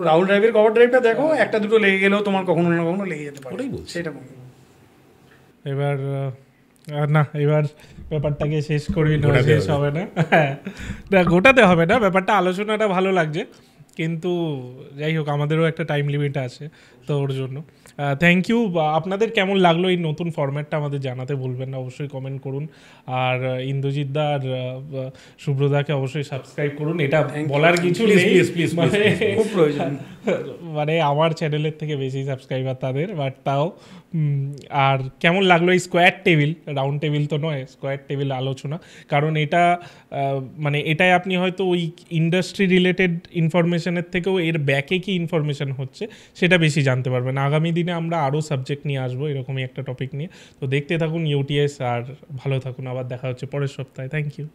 রাহুল ড্রাইভের কভার ড্রাইভটা দেখো, একটা দুটো লেগে গেলেও তোমার কখনো না কখনো লেগে যেতে পারে, ওটাই বলছি। সেটা মনে করি। এবার না এবার ব্যাপারটাকে শেষ করি না, গোটাতে শেষ হবে। হবে না। না গোটাতে হবে না, ব্যাপারটা আলোচনাটা ভালো লাগছে, কিন্তু যাই হোক আমাদেরও একটা টাইম লিমিট আছে, তো ওর জন্য থ্যাংক ইউ। আপনাদের কেমন লাগলো এই নতুন ফরম্যাটটা আমাদের জানাতে ভুলবেন না, অবশ্যই কমেন্ট করুন। আর ইন্দ্রজিৎ দা আর শুভ্রদাকে অবশ্যই সাবস্ক্রাইব করুন, এটা বলার কিছু Please, নেই, please, please, মানে খুব প্রয়োজন। মানে আমার চ্যানেলের থেকে বেশি সাবস্ক্রাইবার তাদের, বাট তাও আর কেমন লাগলো এই স্কোয়ার টেবিল, রাউন্ড টেবিল তো নয়, স্কোয়ার টেবিল আলোচনা, কারণ এটা মানে এটাই আপনি হয়তো ওই ইন্ডাস্ট্রি রিলেটেড ইনফরমেশনের থেকেও এর ব্যাকে কি ইনফরমেশন হচ্ছে সেটা বেশি জানতে পারবেন। আগামী দিনে আমরা আরও সাবজেক্ট নিয়ে আসবো এরকমই একটা টপিক নিয়ে, তো দেখতে থাকুন ইউটিএস, আর ভালো থাকুন, আবার দেখা হচ্ছে পরের সপ্তাহে। Thank you.